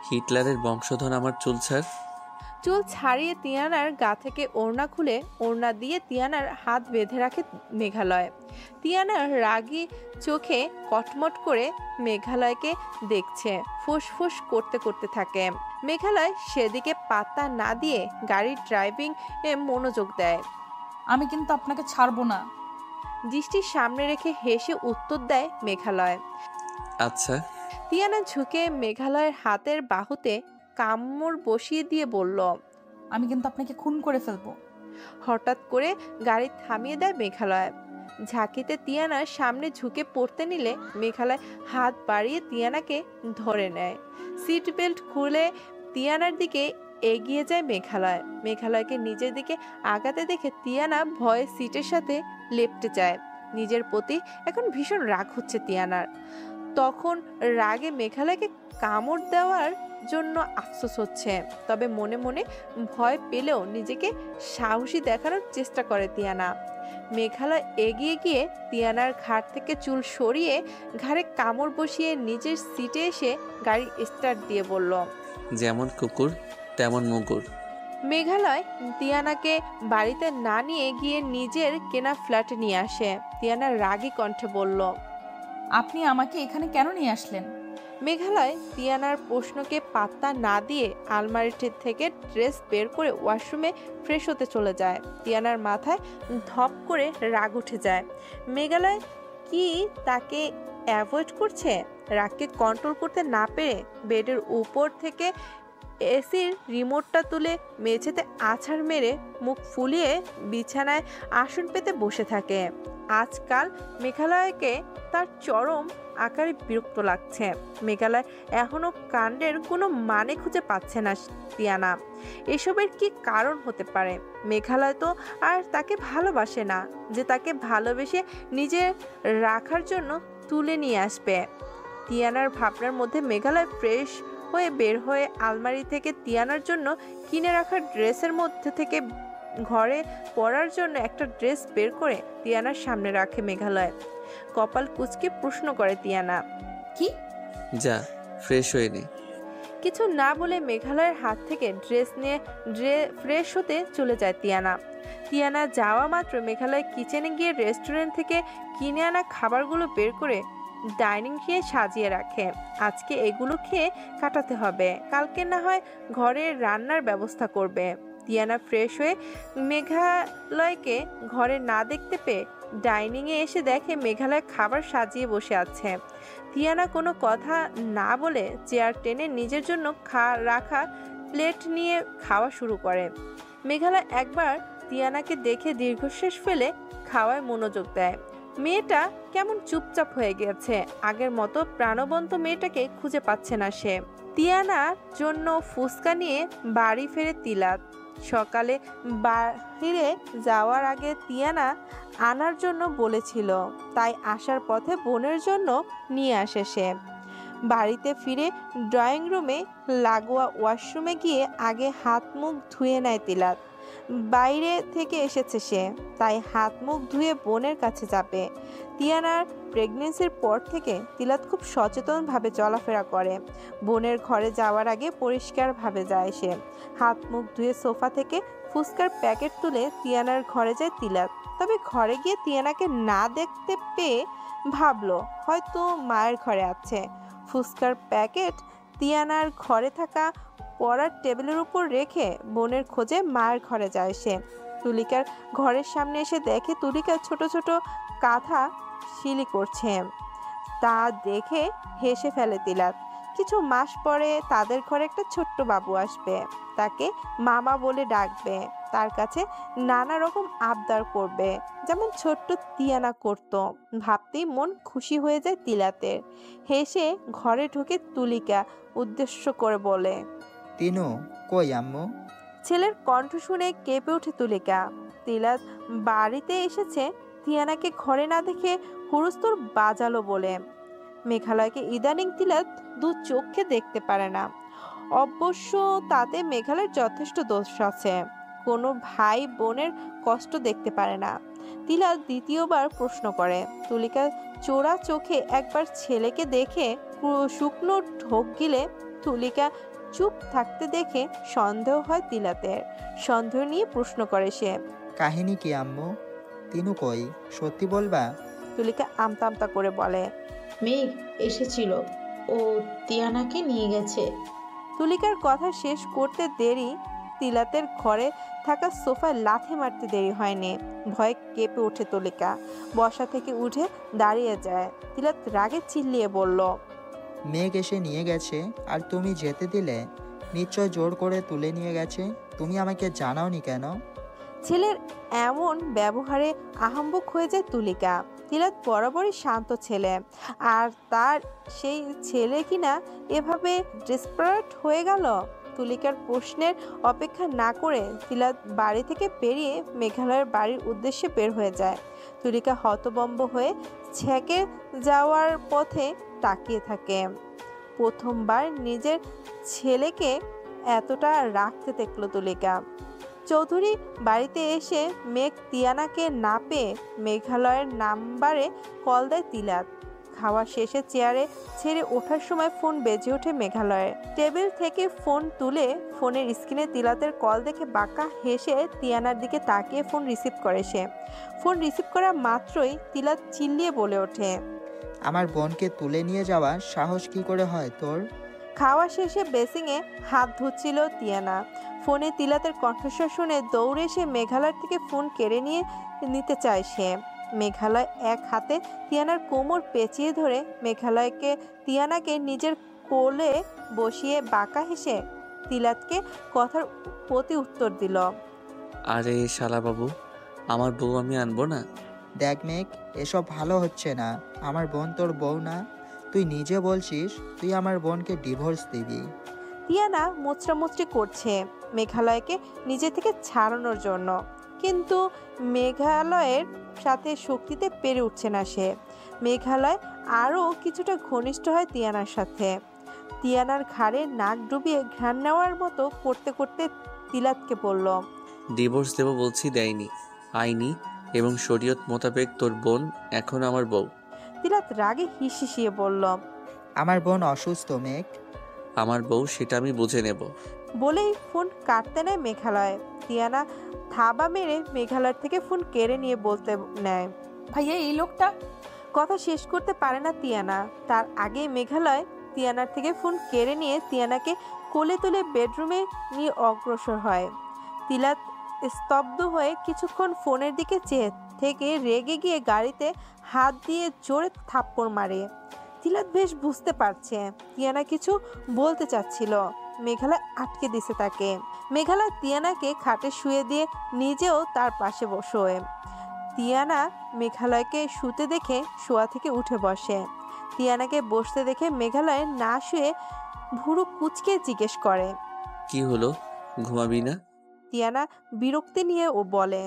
হিটলারের বংশধর আমার চুল ছাড়। চুল ছাড়িয়ে তিয়ানার গা থেকে ওড়না খুলে ওড়না দিয়ে তিয়ানার হাত বেঁধে রাখে মেঘালয়। তিয়ানার রাগী চোখে কটমট করে মেঘালয়কে দেখছে, ফুসফুস করতে করতে থাকে। মেঘালয় সেদিকে পাত্তা না দিয়ে গাড়ির ড্রাইভিং এ মনোযোগ দেয়। আমি কিন্তু আপনাকে ছাড়বো না। দৃষ্টি সামনে রেখে হেসে উত্তর দেয় মেঘালয়। আচ্ছা। তিয়ানা ঝুঁকে মেঘালয়ের হাতের বাহুতে কামড় বসিয়ে দিয়ে বলল, আমি কিন্তু আপনাকে খুন করে ফেলবো। হঠাৎ করে গাড়ি থামিয়ে দেয় মেঘালয়। ঝাঁকিতে তিয়ানার সামনে ঝুঁকে পড়তে নিলে মেঘালয় হাত বাড়িয়ে তিয়ানাকে ধরে নেয়। সিট বেল্ট খুলে তিয়ানার দিকে এগিয়ে যায় মেঘালয়। মেঘালয়কে নিজের দিকে আগাতে দেখে তিয়ানা ভয়ে সিটের সাথে লেপ্টে যায়। নিজের প্রতি এখন ভীষণ রাগ হচ্ছে তিয়ানার। তখন রাগে মেঘালয়কে কামড় দেওয়ার জন্য আফসোস হচ্ছে, তবে মনে মনে ভয় পেলেও নিজেকে সাহসী দেখানোর চেষ্টা করে তিয়ানা। মেঘালয় এগিয়ে গিয়ে তিয়ানার ঘাট থেকে চুল সরিয়ে ঘাড়ে কামড় বসিয়ে নিজের সিটে এসে গাড়ি স্টার্ট দিয়ে বলল, যেমন কুকুর তেমন মুগুর। মেঘালয় তিয়ানাকে বাড়িতে না নিয়ে গিয়ে নিজের কেনা ফ্ল্যাটে নিয়ে আসে। তিয়ানা রাগী কণ্ঠে বলল, আপনি আমাকে এখানে কেন নিয়ে আসলেন? মেঘালয় তিয়ানার প্রশ্নকে পাত্তা না দিয়ে আলমারিটি থেকে ড্রেস বের করে ওয়াশরুমে ফ্রেশ হতে চলে যায়। তিয়ানার মাথায় ধপ করে রাগ উঠে যায়। মেঘালয় কি তাকে অ্যাভয়েড করছে? রাগকে কন্ট্রোল করতে না পেরে বেডের উপর থেকে এসির রিমোটটা তুলে মেঝেতে আছাড় মেরে মুখ ফুলিয়ে বিছানায় আসন পেতে বসে থাকে। আজকাল মেঘালয়কে তার চরম আকারে বিরক্ত লাগছে। মেঘালয় এখনো কাণ্ডের কোনো মানে খুঁজে পাচ্ছে না তিয়ানা। এসবের কি কারণ হতে পারে? মেঘালয় তো আর তাকে ভালোবাসে না যে তাকে ভালোবেসে নিজে রাখার জন্য তুলে নিয়ে আসবে। তিয়ানার ভাবনার মধ্যে মেঘালয় ফ্রেশ হয়ে বের হয়ে আলমারি থেকে তিয়ানার জন্য কিনে রাখা ড্রেসের মধ্যে থেকে ঘরে পরার জন্য একটা ড্রেস বের করে তিয়ানার সামনে রাখে মেঘালয়। কপাল কুঁচকে প্রশ্ন করে তিয়ানা, কি? যা ফ্রেশ হয়ে নে। কিছু না বলে মেঘালয়ের হাত থেকে ড্রেস নিয়ে ফ্রেশ হতে চলে যায় তিয়ানা। তিয়ানা যাওয়া মাত্র মেঘালয় কিচেনে গিয়ে রেস্টুরেন্ট থেকে কিনে আনা খাবারগুলো বের করে ডাইনিং খেয়ে সাজিয়ে রাখে। আজকে এগুলো খেয়ে কাটাতে হবে, কালকে না হয় ঘরে রান্নার ব্যবস্থা করবে। তিয়ানা ফ্রেশ হয়ে মেঘালয়কে ঘরে না দেখতে পেয়ে ডাইনিংয়ে এসে দেখে মেঘালয় খাবার সাজিয়ে বসে আছে। তিয়ানা কোনো কথা না বলে চেয়ার টেনে নিজের জন্য রাখা প্লেট নিয়ে খাওয়া শুরু করে। মেঘালয় একবার তিয়ানাকে দেখে দীর্ঘশ্বাস ফেলে খাওয়ায় মনোযোগ দেয়। মেয়েটা কেমন চুপচাপ হয়ে গেছে, আগের মতো প্রাণবন্ত মেয়েটাকে খুঁজে পাচ্ছে না সে। তিয়ানার জন্য ফুচকা নিয়ে বাড়ি ফেরে তিলাত। সকালে বাহিরে যাওয়ার আগে তিয়ানা আনার জন্য বলেছিল, তাই আসার পথে বোনের জন্য নিয়ে আসে সে। বাড়িতে ফিরে ড্রয়িং রুমে লাগোয়া ওয়াশরুমে গিয়ে আগে হাত মুখ ধুয়ে নেয় তিলাত। বাইরে থেকে এসেছে সে, তাই হাত মুখ ধুয়ে বোনের কাছে যাবে। তিয়ানার প্রেগনেন্সির পর থেকে তিলাত খুব সচেতনভাবে চলাফেরা করে। বোনের ঘরে যাওয়ার আগে পরিষ্কারভাবে যায় সে। হাত মুখ ধুয়ে সোফা থেকে ফুচকার প্যাকেট তুলে তিয়ানার ঘরে যায় তিলাত। তবে ঘরে গিয়ে তিয়ানাকে না দেখতে পেয়ে ভাবলো হয়তো মায়ের ঘরে আছে। ফুচকার প্যাকেট তিয়ানার ঘরে থাকা পড়ার টেবিলের উপর রেখে বোনের খোঁজে মায়ের ঘরে যায় সে। তুলিকার ঘরের সামনে এসে দেখে তুলিকা ছোট ছোট কাঁথা শিলি করছে। তা দেখে হেসে ফেলে তিলাত। কিছু মাস পরে তাদের ঘরে একটা ছোট্ট বাবু আসবে, তাকে মামা বলে ডাকবে, তার কাছে নানা রকম আবদার করবে, যেমন ছোট্ট তিয়ানা করত। ভাবতেই মন খুশি হয়ে যায় তিলাতের। হেসে ঘরে ঢুকে তুলিকা উদ্দেশ্য করে বলে, তিনু কই আম্মু? ছেলের কণ্ঠ শুনে কেঁপে ওঠে তুলিকা। তিলাত বাড়িতে এসেছে তিয়ানাকে ঘরে না দেখে হুড়োস্থুল বাজালো বলে। মেঘালয়কে ইদানিং তিলাত দু চোখে দেখতে পারে না। অবশ্য তাতে মেঘালয়ের যথেষ্ট দোষ আছে, কোনো ভাই বোনের কষ্ট দেখতে পারে না। তিলাত দ্বিতীয়বার প্রশ্ন করে। তুলিকা চোরা চোখে একবার ছেলেকে দেখে শুকনো ঢোক গিলে তুলিকা চুপ থাকতে দেখে সন্দেহ হয় তিলাতের। সন্দেহ নিয়ে প্রশ্ন করে সে, কাহিনী কি আম্মু? তিনু কই, সত্যি বলবা? তুলিকা আমতা আমতা করে বলে। মেঘ এসেছিল, ও তিয়ানাকে নিয়ে গেছে। তুলিকার কথা শেষ করতে দেরি তিলাতের ঘরে থাকা সোফায় লাথি মারতে দেরি হয়নি। ভয়ে কেঁপে ওঠে তুলিকা। বসা থেকে উঠে দাঁড়িয়ে যায়। তিলাত রাগে চিল্লিয়ে বলল, মেঘ এসে নিয়ে গেছে আর তুমি যেতে দিলে? নিশ্চয় জোর করে তুলে নিয়ে গেছে, তুমি আমাকে জানাওনি কেন? ছেলের এমন ব্যবহারে আহাম্বক হয়ে যায় তুলিকা। তিলাত বরাবরই শান্ত ছেলে, আর তার সেই ছেলে কিনা এভাবে ডেসপারেট হয়ে গেল। তুলিকার প্রশ্নের অপেক্ষা না করে তিলাত বাড়ি থেকে বেরিয়ে মেঘালয়ের বাড়ির উদ্দেশ্যে বের হয়ে যায়। তুলিকা হতবম্ব হয়ে ছেঁকে যাওয়ার পথে তাকিয়ে থাকে। প্রথমবার নিজের ছেলেকে এতটা রাখতে দেখলো তুলিকা। চৌধুরী বাড়িতে এসে মেঘ তিয়ানাকে না পেয়ে মেঘালয়ের নাম্বারে কল দেয় তিলাত। খাওয়া শেষে চেয়ারে ছেড়ে ওঠার সময় ফোন বেজে ওঠে মেঘালয়ের। টেবিল থেকে ফোন তুলে ফোনের স্ক্রিনে তিলাতের কল দেখে বাঁকা হেসে তিয়ানার দিকে তাকিয়ে ফোন রিসিভ করে সে। ফোন রিসিভ করা মাত্রই তিলাত চিল্লিয়ে বলে ওঠে, আমার বোনকে তুলে নিয়ে যাওয়ার সাহস কি করে হয় তোর? খাওয়া শেষে বেসিংয়ে হাত ধুচ্ছিল তিয়ানা। ফোনে তিলাতের কণ্ঠস্বর শুনে দৌড়ে এসে মেঘালয়ের থেকে ফোন কেড়ে নিতে চায় সে। মেঘালয় এক হাতে তিয়ানার কোমর পেঁচিয়ে ধরে তিয়ানাকে নিজের কোলে বসিয়ে বাঁকা হেসে তিলাতকে কথার প্রতি উত্তর দিল। আরে শালাবাবু, আমার বউ আমি আনবো না? দেখ মেঘ, এসব ভালো হচ্ছে না। আমার বোন তোর বউ না? তুই নিজে বলছিস তুই আমার বোনকে ডিভোর্স দিবি। তিয়ানা মুচড়ামুচড়ি করছে মেঘালয়কে নিজে থেকে ছাড়ানোর জন্য, কিন্তু মেঘালয়ের সাথে শক্তিতে পেরে উঠছে না সে। মেঘালয় আরও কিছুটা ঘনিষ্ঠ হয় তিয়ানার সাথে। তিয়ানার ঘাড়ে নাক ডুবিয়ে ঘ্রাণ নেওয়ার মতো করতে করতে তিলাতকে বলল, ডিভোর্স দেবো বলছি, দেয়নি। আইনি এবং শরীয়ত মোতাবেক তোর বোন এখন আমার বউ। তিলাত রাগে হিসিয়ে বলল। আমার বোন অসুস্থ মেঘ। আমার বউ, সেটা আমি বুঝে নেব। বলেই ফোন কাটতে নেয় মেঘালয়। তিয়ানা থাবা মেরে মেঘালয়ের থেকে ফোন কেড়ে নিয়ে বলতে নেয়। ভাইয়া এই লোকটা। কথা শেষ করতে পারে না তিয়ানা, তার আগে মেঘালয় তিয়ানার থেকে ফোন কেড়ে নিয়ে তিয়ানাকে কোলে তুলে বেডরুমে নিয়ে অগ্রসর হয়। তিলাত স্তব্ধ হয়ে কিছুক্ষণ ফোনের দিকে চেয়ে থেকে রেগে গিয়ে গাড়িতে হাত দিয়ে জোরে থাপ্পড় মারে। তিলাত বেশ বুঝতে পারছে তিয়ানা কিছু বলতে চাচ্ছিল, মেঘালয় আটকে দিছে তাকে। মেঘালয় তিয়ানাকে খাটে শুয়ে দিয়ে নিজেও তার পাশে বসে। তিয়ানা মেঘালয়কে শুতে দেখে শোয়া থেকে উঠে বসে। তিয়ানাকে বসতে দেখে মেঘালয় না শুয়ে ভুরু কুঁচকে জিজ্ঞেস করে, কি হলো, ঘুমাবি না? তিয়ানা বিরক্তি নিয়ে ও বলে।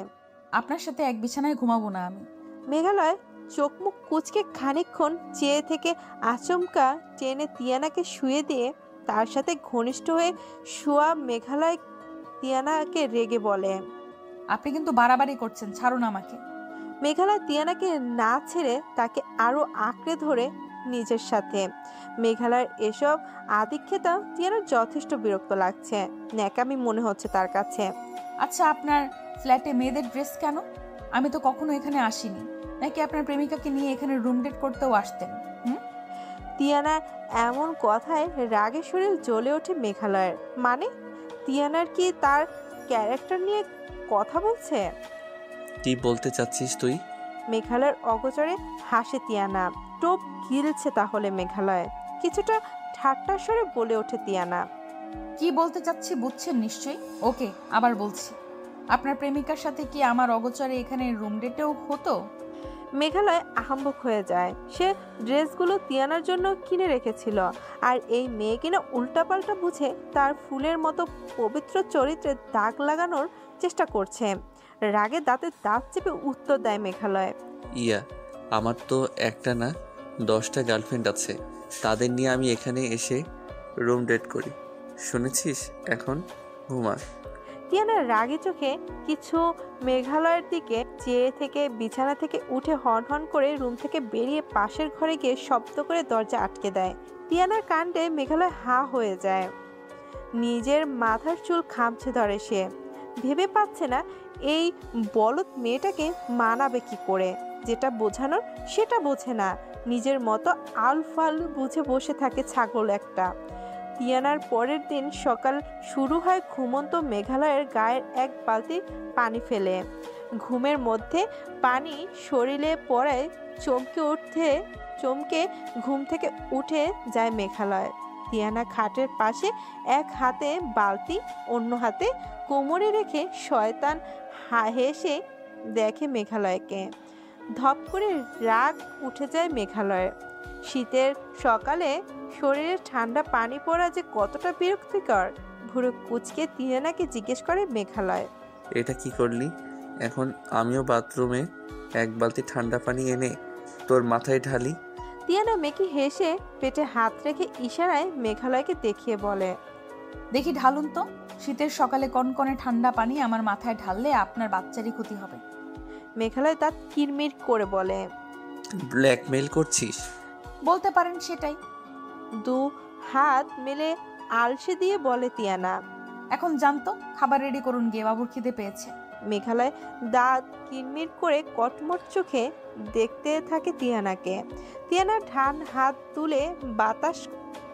আপনার সাথে এক বিছানায় ঘুমাবো না আমি। মেঘালয় চোখ মুখ কুঁচকে খানিকক্ষণ চেয়ে থেকে আচমকা টেনে তিয়ানাকে শুয়ে দিয়ে তার সাথে ঘনিষ্ঠ হয়ে শোয়া মেঘালয় তিয়ানাকে রেগে বলে, আপনি কিন্তু বাড়াবাড়ি করছেন, ছাড়ুন আমাকে। মেঘালয় তিয়ানাকে না ছেড়ে তাকে আরো আঁকড়ে ধরে নিজের সাথে। মেঘালয়ের এসব আদিক্ষেতা তিয়ানার যথেষ্ট বিরক্ত লাগছে, ন্যাকামি মনে হচ্ছে তার কাছে। আচ্ছা, আপনার ফ্ল্যাটে মেয়েদের ড্রেস কেন? আমি তো কখনো এখানে আসিনি। নাকি আপনার প্রেমিকাকে নিয়ে এখানে রুম ডেট করতেও আসতেন? তিয়ানার এমন কথায় রাগে শরীর জ্বলে ওঠে মেঘালয়ের। মানে তিয়ানার কি তার ক্যারেক্টার নিয়ে কথা বলছে? কি বলতে চাচ্ছিস তুই? মেঘালয়ের অগোচরে হাসে তিয়ানা। টোপ গিলছে তাহলে মেঘালয়। কিছুটা ঠাট্টার স্বরে বলে ওঠে তিয়ানা, কি বলতে চাচ্ছি বুঝছেন নিশ্চয়ই। ওকে, আবার বলছি, আপনার প্রেমিকার সাথে কি আমার অগোচরে এখানে রুম ডেটেও হতো? মেঘালয় আহাম্বক হয়ে যায়। সে ড্রেসগুলো তিয়ানার জন্য কিনে রেখেছিল, আর এই মেয়ে কিনা উল্টাপাল্টা বুঝে তার ফুলের মতো পবিত্র চরিত্রে দাগ লাগানোর চেষ্টা করছে। রাগে দাঁতে দাঁত চেপে উত্তর দেয় মেঘালয়, ইয়া, আমার তো একটা না 10টা গার্লফ্রেন্ড আছে। তাদের নিয়ে আমি এখানে এসে রুম ডেট করি, শুনেছিস? এখন ঘুমা। তিয়ানা রাগে চোখে কিছু মেঘালয়ের দিকে চেয়ে থেকে বিছানা থেকে উঠে হন হন করে রুম থেকে বেরিয়ে পাশের ঘরে গিয়ে শব্দ করে দরজা আটকে দেয়। তিয়ানার কাণ্ডে মেঘালয় হা হয়ে যায়। নিজের মাথার চুল খামছে ধরে সে। ভেবে পাচ্ছে না এই বলদ মেয়েটাকে মানাবে কি করে। যেটা বোঝানোর সেটা বোঝে না, নিজের মতো আলফাল বুঝে বসে থাকে ছাগল একটা। তিয়ানার পরের দিন সকাল শুরু হয় ঘুমন্ত মেঘালয়ের গায়ের এক বালতি পানি ফেলে। ঘুমের মধ্যে পানি শরীরে পড়ায় চমকে ঘুম থেকে উঠে যায় মেঘালয়। তিয়ানা খাটের পাশে এক হাতে বালতি, অন্য হাতে কোমরে রেখে শয়তান হেসে দেখে মেঘালয়কে। ধপ করে রাগ উঠে যায় মেঘালয়ের। শীতের সকালে শরীরে ঠান্ডা পানি পড়া যে কতটা বিরক্তিকর। ভুরু কুচকে তিয়ানাকে জিজ্ঞেস করে মেঘালয়, এটা কি করলি? এখন আমিও বাথরুমে এক বালতি ঠান্ডা পানি এনে তোর মাথায় ঢালি? তিয়ানা মেকি হেসে পেটে হাত রেখে ইশারায় মেঘালয়কে দেখিয়ে বলে, দেখি ঢালুন তো। শীতের সকালে কনকনে ঠান্ডা পানি আমার মাথায় ঢাললে আপনার বাচ্চারই ক্ষতি হবে। মেঘালয় তার কিরমির করে বলে, ব্ল্যাকমেল করছিস? বলতে পারেন সেটাই। দু হাত মেলে আলসে দিয়ে বলে তিয়ানা। এখন জানতো, খাবার রেডি করুন গিয়ে, বাবুর খিদে পেয়েছে। মেঘালয় দাঁত কিরমির করে কটমট চোখে দেখতে থাকে তিয়ানাকে। তিয়ানা ঢান হাত তুলে বাতাস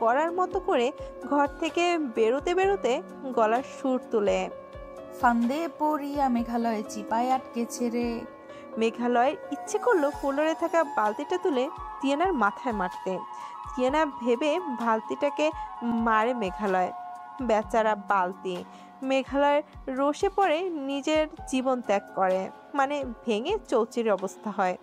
করার মতো করে ঘর থেকে বেরোতে বেরোতে গলার সুর তুলে, ফান্দে পড়িয়া মেঘালয় চিপায় আটকেছে রে। মেঘালয়ের ইচ্ছে করলো ফ্লোরে থাকা বালতিটা তুলে তিয়ানার মাথায় মারতে। তিয়ানা ভেবে বালতিটাকে মারে মেঘালয়। বেচারা বালতি। মেঘালয় রোষে পড়ে নিজের জীবন ত্যাগ করে, মানে ভেঙে চৌচির অবস্থা হয়।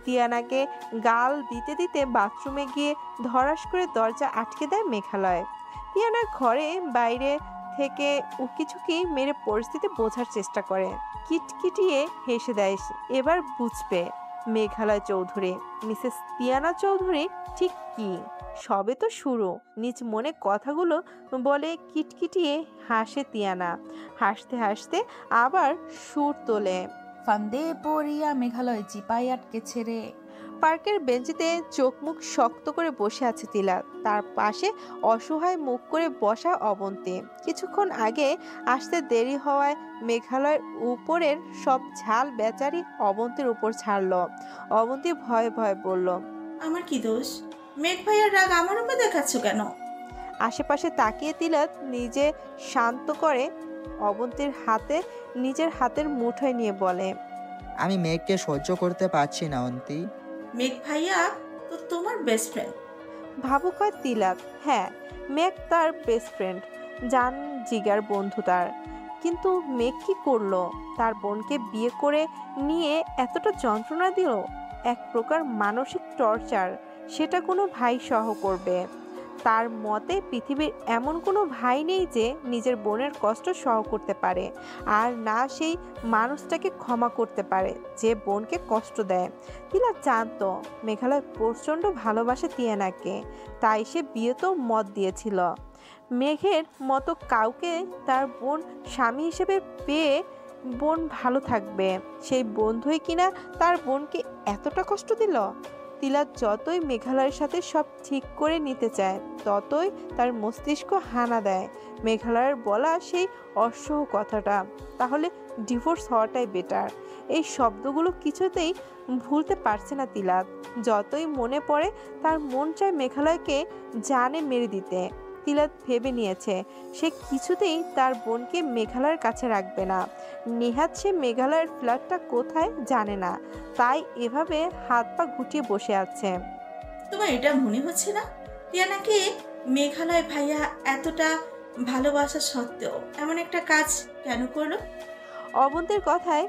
তিয়ানাকে গাল দিতে দিতে বাথরুমে গিয়ে ধরাস করে দরজা আটকে দেয় মেঘালয়। তিয়ানা ঘরে বাইরে থেকে উকিঝুঁকি মেরে পরিস্থিতি বোঝার চেষ্টা করে, কিটকিটিয়ে হেসে দেয়। এবার বুঝবে মেঘালয় চৌধুরী, মিসেস তিয়ানা চৌধুরী ঠিক কি। সবে তো শুরু। নিজ মনে কথাগুলো বলে কিটকিটিয়ে হাসে তিয়ানা। হাসতে হাসতে আবার সুর তোলে। ফান্দে পড়িয়া মেঘালয় চিপাই আটকে ছেড়ে। পার্কের বেঞ্চিতে চোখ মুখ শক্ত করে বসে আছে তিলাক। তার পাশে অসহায় মুখ করে বসা অবন্তী। কিছুক্ষণ আগে আসতে দেরি হওয়ায় মেঘালয়ের উপরের সব ঝাল বেচারি অবন্তীর উপর ছাড়ল। অবন্তী ভয়ে ভয়ে বলল, আমার কি দোষ? মেঘ ভাইয়ার রাগ আমার উপর দেখাচ্ছ কেন? আশেপাশে তাকিয়ে তিলাক নিজে শান্ত করে অবন্তীর হাতে নিজের হাতের মুঠোয় নিয়ে বলে, আমি মেঘকে সহ্য করতে পারছি না অন্তি। মেঘ ভাইয়া তো তোমার বেস্ট ফ্রেন্ড। ভাবুক হয় তিলাক। হ্যাঁ, মেঘ তার বেস্ট ফ্রেন্ড, জান জিগার বন্ধু তার। কিন্তু মেঘ কি করলো? তার বোনকে বিয়ে করে নিয়ে এতটা যন্ত্রণা দিল, এক প্রকার মানসিক টর্চার। সেটা কোনো ভাই সহ করবে? তার মতে পৃথিবীর এমন কোনো ভাই নেই যে নিজের বোনের কষ্ট সহ করতে পারে, আর না সেই মানুষটাকে ক্ষমা করতে পারে যে বোনকে কষ্ট দেয়। তিলা জানতো মেঘালয় প্রচণ্ড ভালোবাসে তিয়ানাকে, তাই সে বিয়েতেও মত দিয়েছিল। মেঘের মতো কাউকে তার বোন স্বামী হিসেবে পেয়ে বোন ভালো থাকবে, সেই বন্ধুই কিনা তার বোনকে এতটা কষ্ট দিল। তিলা যতই মেঘালয়ের সাথে সব ঠিক করে নিতে চায়, ততই তার মস্তিষ্ক হানা দেয় মেঘালয়ের বলা সেই অসহ্য কথাটা, তাহলে ডিভোর্স হওয়াটাই বেটার। এই শব্দগুলো কিছুতেই ভুলতে পারছে না তিলাক। যতই মনে পড়ে তার মন চায় মেঘালয়কে জানে মেরে দিতে। তিলাক ভেবে নিয়েছে সে কিছুতেই তার বোনকে মেঘালয়ের কাছে রাখবে না। নেহাত সে মেঘালয়ের ফ্ল্যাটটা কোথায় জানে না, তাই এভাবে হাত পা গুটিয়ে বসে আছে। তোমার এটা মনে হচ্ছে না টিয়ানাকে মেঘালয় ভাইয়া এতটা ভালোবাসা সত্ত্বেও এমন একটা কাজ কেন করলো? অবন্তীর কথায়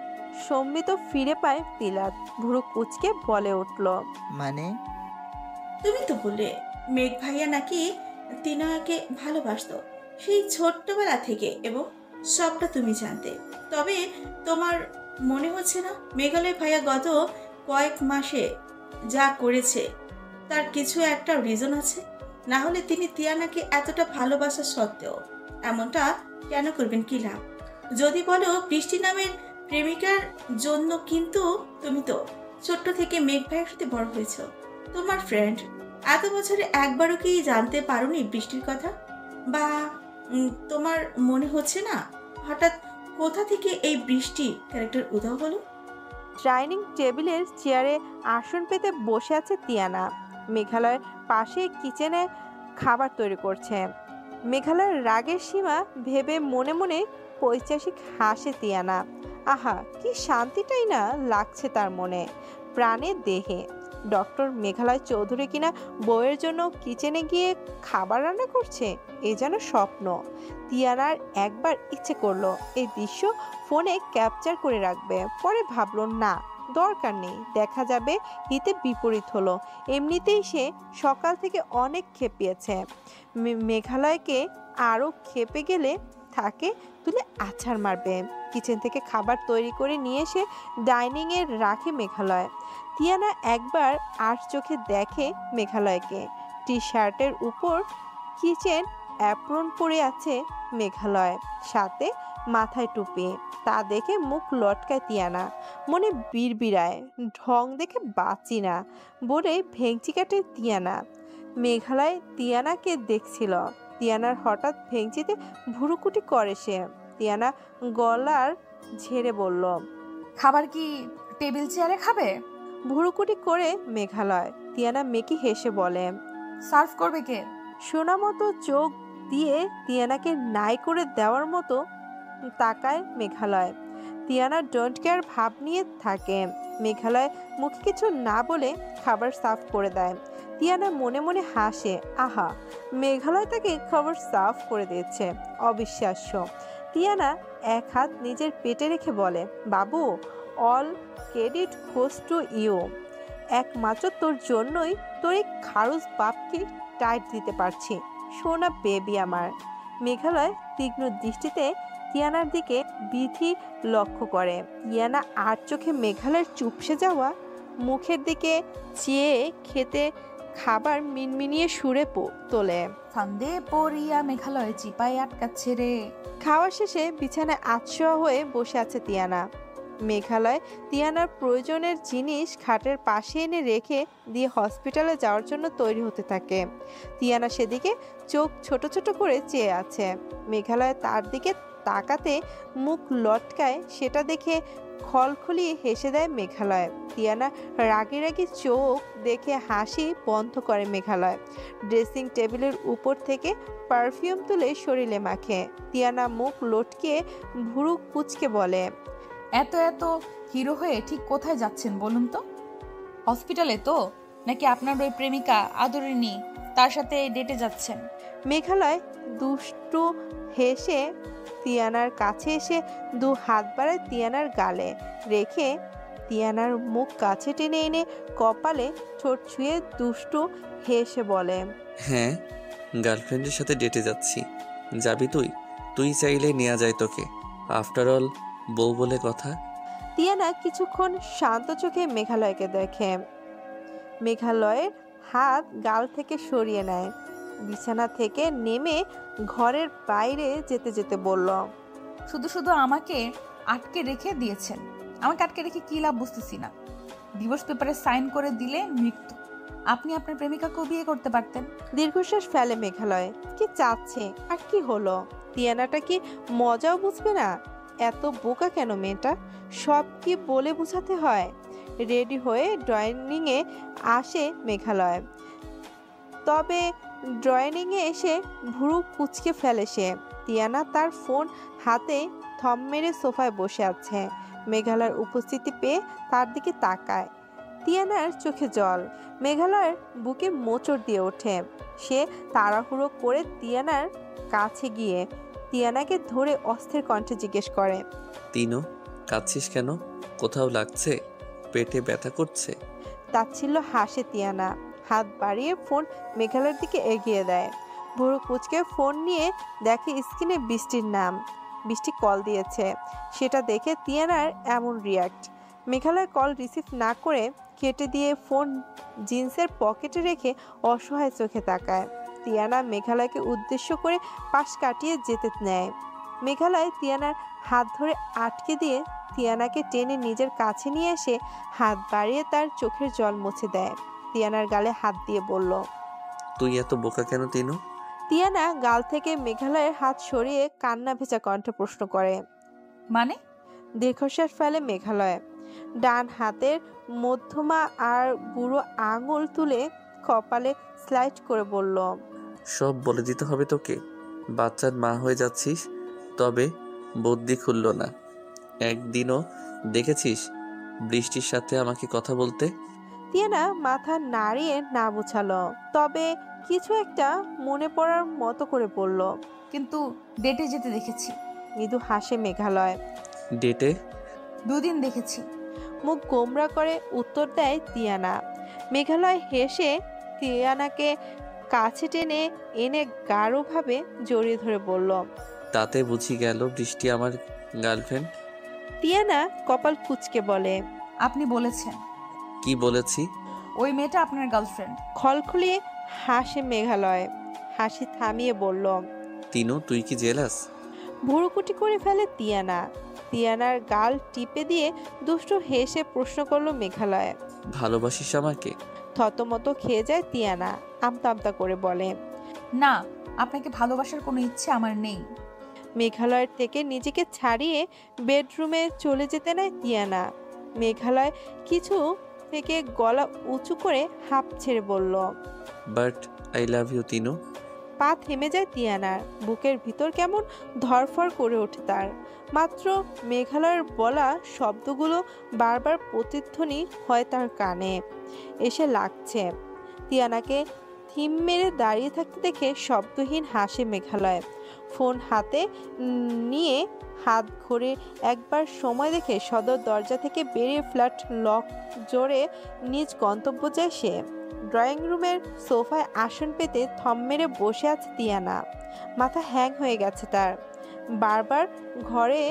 সম্মিত ফিরে পায় তিলাক। ভুরু কুচকে বলে উঠল, মানে? তুমি তো বললে মেঘ ভাইয়া নাকি টিনাকে ভালোবাসতো সেই ছোট্টবেলা থেকে, এবং সবটা তুমি জানতে। তবে তোমার মনে হচ্ছে না মেঘালয় ভাইয়া গত কয়েক মাসে যা করেছে তার কিছু একটা রিজন আছে? না হলে তিনি তিয়ানাকে এতটা ভালোবাসা সত্ত্বেও এমনটা কেন করবেন? কি লাভ? যদি বলো বৃষ্টি নামের প্রেমিকার জন্য, কিন্তু তুমি তো ছোট্ট থেকে মেঘ ভাইয়ের সাথে বড় হয়েছ, তোমার ফ্রেন্ড। এত বছরে একবারও কি জানতে পারোনি বৃষ্টির কথা? বা তোমার মনে হচ্ছে না হঠাৎ কোথা থেকে এই বৃষ্টি ক্যারেক্টার উধাও হলো? ডাইনিং টেবিলের চেয়ারে আসন পেতে বসে আছে তিয়ানা। মেঘালয়ের পাশে কিচেনে খাবার তৈরি করছে। মেঘালয়ের রাগের সীমা ভেবে মনে মনে পৈচাসিক হাসে তিয়ানা। আহা, কি শান্তিটাই না লাগছে তার মনে প্রাণে দেহে। ডক্টর মেঘালয় চৌধুরী কিনা বউয়ের জন্য কিচেনে গিয়ে খাবার রান্না করছে, এ যেন স্বপ্ন। তিয়ানার একবার ইচ্ছে করলো এই দৃশ্য ফোনে ক্যাপচার করে রাখবে, পরে ভাবলো না, দরকার নেই, দেখা যাবে হিতে বিপরীত হলো। এমনিতেই সে সকাল থেকে অনেক খেপিয়েছে। মেঘালয়কে আরও খেপে গেলে থাকে তুলে আছাড় মারবে। কিচেন থেকে খাবার তৈরি করে নিয়ে এসে ডাইনিংয়ে রাখে মেঘালয়। তিয়ানা একবার আর চোখে দেখে মেঘালয়কে। টি শার্টের উপর কিচেন অ্যাপ্রন পরে আছে মেঘালয়, সাথে মাথায় টুপি। তা দেখে মুখ লটকায় তিয়ানা, মনে বিড়বিড়ায়, ঢং দেখে বাঁচি না বলে ভেঙচি কাটে তিয়ানা। মেঘালয় তিয়ানাকে দেখছিল। তিয়ানার হঠাৎ ভেঙচিতে ভুরুকুটি করে সে। তিয়ানা গলার ঝেড়ে বলল, খাবার কি টেবিল চেয়ারে খাবে? ভুরুকুটি করে মেঘালয়। তিয়ানা মেকি হেসে বলে, সার্ভ করবে কে? শোনা মতো চোখ দিয়ে তিয়ানাকে নাই করে দেওয়ার মতো তাকায় মেঘালয়। তিয়ানা ডোন্ট কেয়ার ভাব নিয়ে থাকে। মেঘালয় মুখে কিছু না বলে খাবার সার্ভ করে দেয়। তিয়ানা মনে মনে হাসে। আহা, মেঘালয় তাকে খবর সাফ করে দিয়েছে। অবিশ্বাস্য। তিয়ানা এক হাত নিজের পেটে রেখে বলে, বাবু, all credit goes to you. একমাত্র তোর জন্যই তোর এই খারুস বাপকে টাইট দিতে পারছি। সোনা বেবি আমার। মেঘালয় তীক্ষ্ণ দৃষ্টিতে তিয়ানার দিকে বিধি লক্ষ্য করে। তিয়ানা আর চোখে মেঘালয়ের চুপসে যাওয়া মুখের দিকে চেয়ে খেতে খাবার মিনমিনিয়ে সুরে তোলে। ফান্দে পড়িয়া মেঘালয় চিপায় আটকাচ্ছে রে। খাওয়া শেষে বিছানায় আতশোয়া হয়ে বসে আছে তিয়ানা। মেঘালয় তিয়ানার প্রয়োজনের জিনিস খাটের পাশে এনে রেখে দিয়ে হসপিটালে যাওয়ার জন্য তৈরি হতে থাকে। তিয়ানা সেদিকে চোখ ছোট ছোট করে চেয়ে আছে। মেঘালয় তার দিকে তাকাতে মুখ লটকায়, সেটা দেখে খলখলিয়ে হেসে দেয় মেঘালয়। তিয়ানা রাগি রাগি চোখ দেখে হাসি বন্ধ করে মেঘালয়। ড্রেসিং টেবিলের উপর থেকে পারফিউম তুলে শরীরে মাখে। তিয়ানা মুখ লটকে ভুরু কুচকে বলে, এত এত হিরো হয়ে ঠিক কোথায় যাচ্ছেন বলুন তো? হসপিটালে তো, নাকি আপনার ওই প্রেমিকা আদরিনী তার সাথে ডেটে যাচ্ছেন? মেঘালয় দুষ্টু হেসে তিয়ানার কাছে এসে দু হাত বাড়ায় তিয়ানার গালে রেখে তিয়ানার মুখ কাছে টেনে এনে কপালে ঠোঁট ছুঁয়ে দুষ্টু হেসে বলে, হ্যাঁ, গার্লফ্রেন্ডের সাথে ডেটে যাচ্ছি। যাবি তুই? তুই চাইলে নেওয়া যায় তোকে। আফটার অল বউ বলে কথা। তিয়ানা কিছুক্ষণ শান্ত চোখে মেঘালয়কে দেখে। মেঘালয়ের হাত গাল থেকে সরিয়ে নেয়। বিছানা থেকে নেমে ঘরের বাইরে যেতে যেতে বলল, শুধু শুধু আমাকে আটকে রেখে দিয়েছেন। আমাকে আটকে রেখে কি লাভ বুঝতেছি না। ডিভোর্স পেপারে সাইন করে দিলে মৃত্যু। আপনি আপনার প্রেমিকাকেও বিয়ে করতে পারতেন। দীর্ঘশ্বাস ফেলে মেঘালয়। কি চাচ্ছে আর কি হলো? তিয়ানাটা কি মজাও বুঝবে না? এত বোকা কেন মেয়েটা? সব কি বলে বুঝাতে হয়? রেডি হয়ে ড্রয়িংয়ে আসে মেঘালয়। তবে ড্রয়িংয়ে এসে ভুরু কুচকে ফেলে সে। তিয়ানা তার ফোন হাতে থম মেরে সোফায় বসে আছে। মেঘালয়ের উপস্থিতি পেয়ে তার দিকে তাকায়। তিয়ানার চোখে জল। মেঘালয়ের বুকে মোচড় দিয়ে ওঠে। সে তাড়াহুড়ো করে তিয়ানার কাছে গিয়ে তিয়ানাকে ধরে অস্থির কণ্ঠে জিজ্ঞেস করে, তিনু, কাঁদছিস কেন? কোথাও লাগছে? পেটে ব্যথা করছে? তাচ্ছিল্য হাসে তিয়ানা। হাত বাড়িয়ে ফোন মেঘালয়ের দিকে এগিয়ে দেয়। ভুরু কুচকে ফোন নিয়ে দেখে স্ক্রিনে বৃষ্টির নাম। বৃষ্টি কল দিয়েছে। সেটা দেখে তিয়ানার এমন রিয়াক্ট। মেঘালয় কল রিসিভ না করে কেটে দিয়ে ফোন জিন্সের পকেটে রেখে অসহায় চোখে তাকায়। তিয়ানা মেঘালয়কে উদ্দেশ্য করে পাশ কাটিয়ে যেতে নেয়। মেঘালয় তিয়ানার হাত ধরে আটকে দিয়ে তিয়ানাকে টেনে নিজের কাছে নিয়ে এসে হাত বাড়িয়ে তার চোখের জল মুছে দেয়। তিয়ানার গালে হাত দিয়ে বলল, তুই এত বোকা কেন তিনু? তিয়ানা গাল থেকে মেঘালয়ের হাত সরিয়ে কান্না ভেজা কণ্ঠে প্রশ্ন করে। মানে? দীর্ঘশ্বাস ফেলে মেঘালয়। ডান হাতের মধ্যমা আর বুড়ো আঙুল তুলে কপালে স্লাইড করে বলল, সব বলে দিতে হবে তোকে? বাচ্চার মা হয়ে যাচ্ছিস, তবে বুদ্ধি খুলল না। একদিনও দেখেছিস বৃষ্টির সাথে আমাকে কথা বলতে? তিয়ানা মাথা নাড়িয়ে না বুঝালো, তবে কিছু একটা মনে পড়ার মতো করে বলল। কিন্তু ডেটে যেতে দেখেছি। মৃদু হাসে মেঘালয়। ডেটে? 2 দিন দেখেছি। মুখ গোমরা করে উত্তর দেয় তিয়ানা। মেঘালয় হেসে তিয়ানাকে কাছে টেনে এনে গাঢ়ভাবে জড়িয়ে ধরে বলল, তাতে বুঝি গেল বৃষ্টি আমার গার্লফ্রেন্ড? তিয়ানা কপাল কুঁচকে বলে, আপনি বলেছেন। কি বলেছি? ওই মেয়েটা আপনার গার্লফ্রেন্ড। খলখলিয়ে হাসে মেঘালয়। হাসি থামিয়ে বলল, তিনু, তুই কি জেলাস? ভুরুকুটি করে ফেলে তিয়ানা। তিয়ানার গাল টিপে দিয়ে দুষ্টু হেসে প্রশ্ন করলো মেঘালয়। ভালোবাসিস আমাকে? থতমত খেয়ে যায় তিয়ানা। আমতা আমতা করে বলে, না, আপনাকে ভালোবাসার কোনো ইচ্ছে আমার নেই। মেঘালয়ের থেকে নিজেকে ছাড়িয়ে বেডরুমে চলে যেতে নেয় তিয়ানা। মেঘালয় কিছু থেকে গলা উঁচু করে হাঁপ ছেড়ে বলল, but I love you Tinu. পা থেমে যায় তিয়ানার। বুকের ভিতর কেমন ধরফর করে ওঠে তার। মাত্র মেঘালয়ের বলা শব্দগুলো বারবার প্রতিধ্বনি হয় তার কানে এসে লাগছে। তিয়ানাকে থিম মেরে দাঁড়িয়ে থাকতে দেখে শব্দহীন হাসে মেঘালয়। ফোন হাতে নিয়ে হাত ঘুরে একবার সময় দেখে সদর দরজা থেকে বেরিয়ে ফ্ল্যাট লক জোরে নিজ গন্তব্য যায় সে। ড্রয়িং রুমের সোফায় আসন পেতে থম মেরে বসে আছে তিয়ানা। মাথা হ্যাং হয়ে গেছে তার। বারবার ঘরে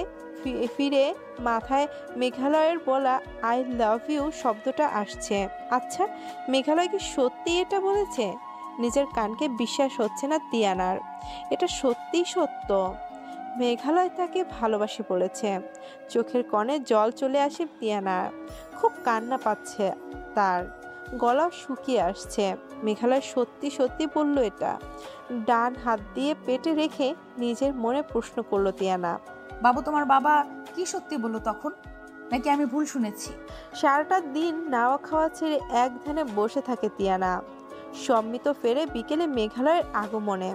ফিরে মাথায় মেঘালয়ের বলা আই লাভ ইউ শব্দটা আসছে। আচ্ছা, মেঘালয় কি সত্যি এটা বলেছে? নিজের কানকে বিশ্বাস হচ্ছে না তিয়ানার। এটা সত্যিই সত্য। মেঘালয় তাকে ভালোবাসে বলেছে। চোখের কোণে জল চলে আসে তিয়ানার। খুব কান্না পাচ্ছে তার, গলাও শুকিয়ে আসছে। মেঘালয় সত্যি সত্যি বলল এটা। ডান হাত দিয়ে পেটে রেখে নিজের মনে প্রশ্ন করলো তিয়ানা। বাবু, তোমার বাবা কি সত্যি বললো তখন, নাকি আমি ভুল শুনেছি? সারাটা দিন নাওয়া খাওয়া ছেড়ে এক ধ্যানে বসে থাকে তিয়ানা। সম্মিত ফেরে বিকেলে মেঘালয়ের আগমনে।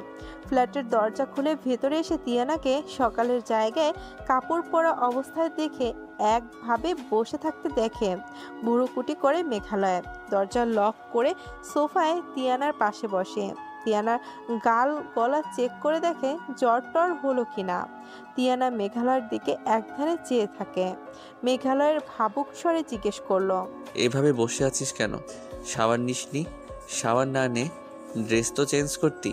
ফ্ল্যাটের দরজা খুলে ভেতরে এসে তিয়ানাকে সকালের জায়গায় কাপড় পরা অবস্থায় দেখে একভাবে বসে থাকতে দেখে বুড়োকুটি করে মেঘালয়। দরজা লক করে সোফায় তিয়ানার পাশে বসে। তিয়ানার গাল গলা চেক করে দেখে জ্বর টর হলো কিনা। তিয়ানা মেঘালয়ের দিকে একধানে চেয়ে থাকে। মেঘালয়ের ভাবুক স্বরে জিজ্ঞেস করলো, এভাবে বসে আছিস কেন? শাওয়ার নিসনি? শাওয়ার না নে ড্রেস তো চেঞ্জ করতি।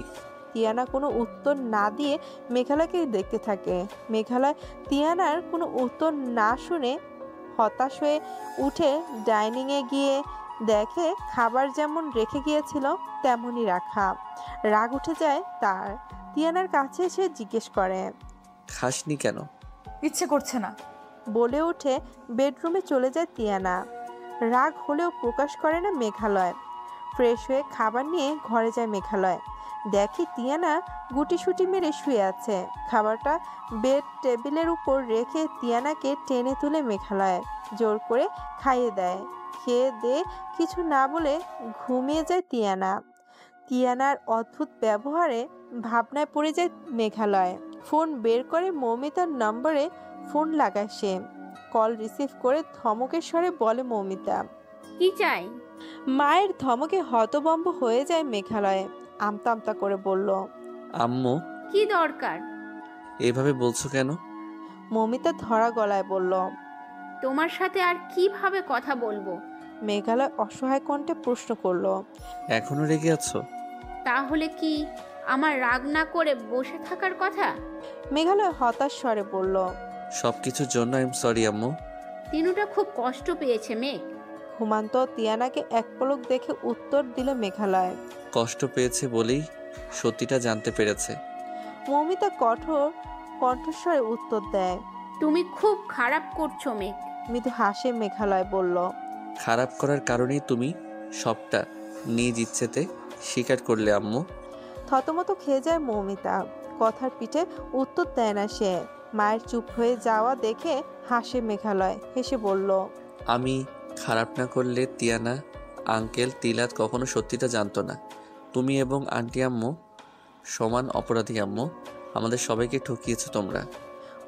তিয়ানা কোনো উত্তর না দিয়ে মেঘালয়কে দেখতে থাকে। মেঘালয় তিয়ানার কোনো উত্তর না শুনে হতাশ হয়ে উঠে ডাইনিংয়ে গিয়ে দেখে খাবার যেমন রেখে গিয়েছিল তেমনই রাখা। রাগ উঠে যায় তার। তিয়ানার কাছে এসে জিজ্ঞেস করে, খাসনি কেন? ইচ্ছে করছে না। বলে উঠে বেডরুমে চলে যায় তিয়ানা। রাগ হলেও প্রকাশ করে না মেঘালয়। ফ্রেশ হয়ে খাবার নিয়ে ঘরে যায় মেঘালয়। দেখি তিয়ানা গুটিসুটি মেরে শুয়ে আছে। খাবারটা বেড টেবিলের উপর রেখে তিয়ানাকে টেনে তুলে মেঘালয় জোর করে খাইয়ে দেয়। খেয়ে দে কিছু না বলে ঘুমিয়ে যায় তিয়ানা। তিয়ানার অদ্ভুত ব্যবহারে ভাবনায় পড়ে যায় মেঘালয়। ফোন বের করে মৌমিতার নম্বরে ফোন লাগায় সে। কল রিসিভ করে ধমকের স্বরে বলে মৌমিতা। কি চাই? মায়ের ধমকে হতভম্ব হয়ে যায় মেঘালয়ে। আমতা আমতা করে বলল, আম্মু। কি দরকার? এভাবে বলছো কেন? মৌমিতা ধরা গলায় বলল। তোমার সাথে আর কিভাবে কথা বলবো? মেঘালয় অসহায় কণ্ঠে প্রশ্ন করলো, এখনো রেগে আছো? তাহলে কি আমার রাগ না করে বসে থাকার কথা? মেঘালয় হতাশ স্বরে বলল, সবকিছুর জন্য আই এম সরি আম্মু। তিনুটা খুব কষ্ট পেয়েছে মেঘ। ঘুমান্ত তিয়ানাকে এক পলক দেখে উত্তর দিল মেঘালয়। কষ্ট পেয়েছে বলেই সত্যিটা জানতে পেরেছে। মৌমিতা কঠোর কণ্ঠস্বরে উত্তর দেয়। তুমি খুব খারাপ করছো মেঘ। মৃদু হাসে মেঘালয় বলল, খারাপ করার কারণেই তুমি সবটা নিজ ইচ্ছেতে স্বীকার করলে আম্মু। থতমত খেয়ে যায় মৌমিতা। কথার পিঠে উত্তর দেয় না সে। মায়ের চুপ হয়ে যাওয়া দেখে হাসে মেঘালয়। হেসে বলল, আমি খারাপ না করলে তিয়ানা, আঙ্কেল, তিলাত কখনো সত্যিটা জানতো না। তুমি এবং আন্টি আম্মু সমান অপরাধী আম্মু। আমাদের সবাইকে ঠকিয়েছো তোমরা।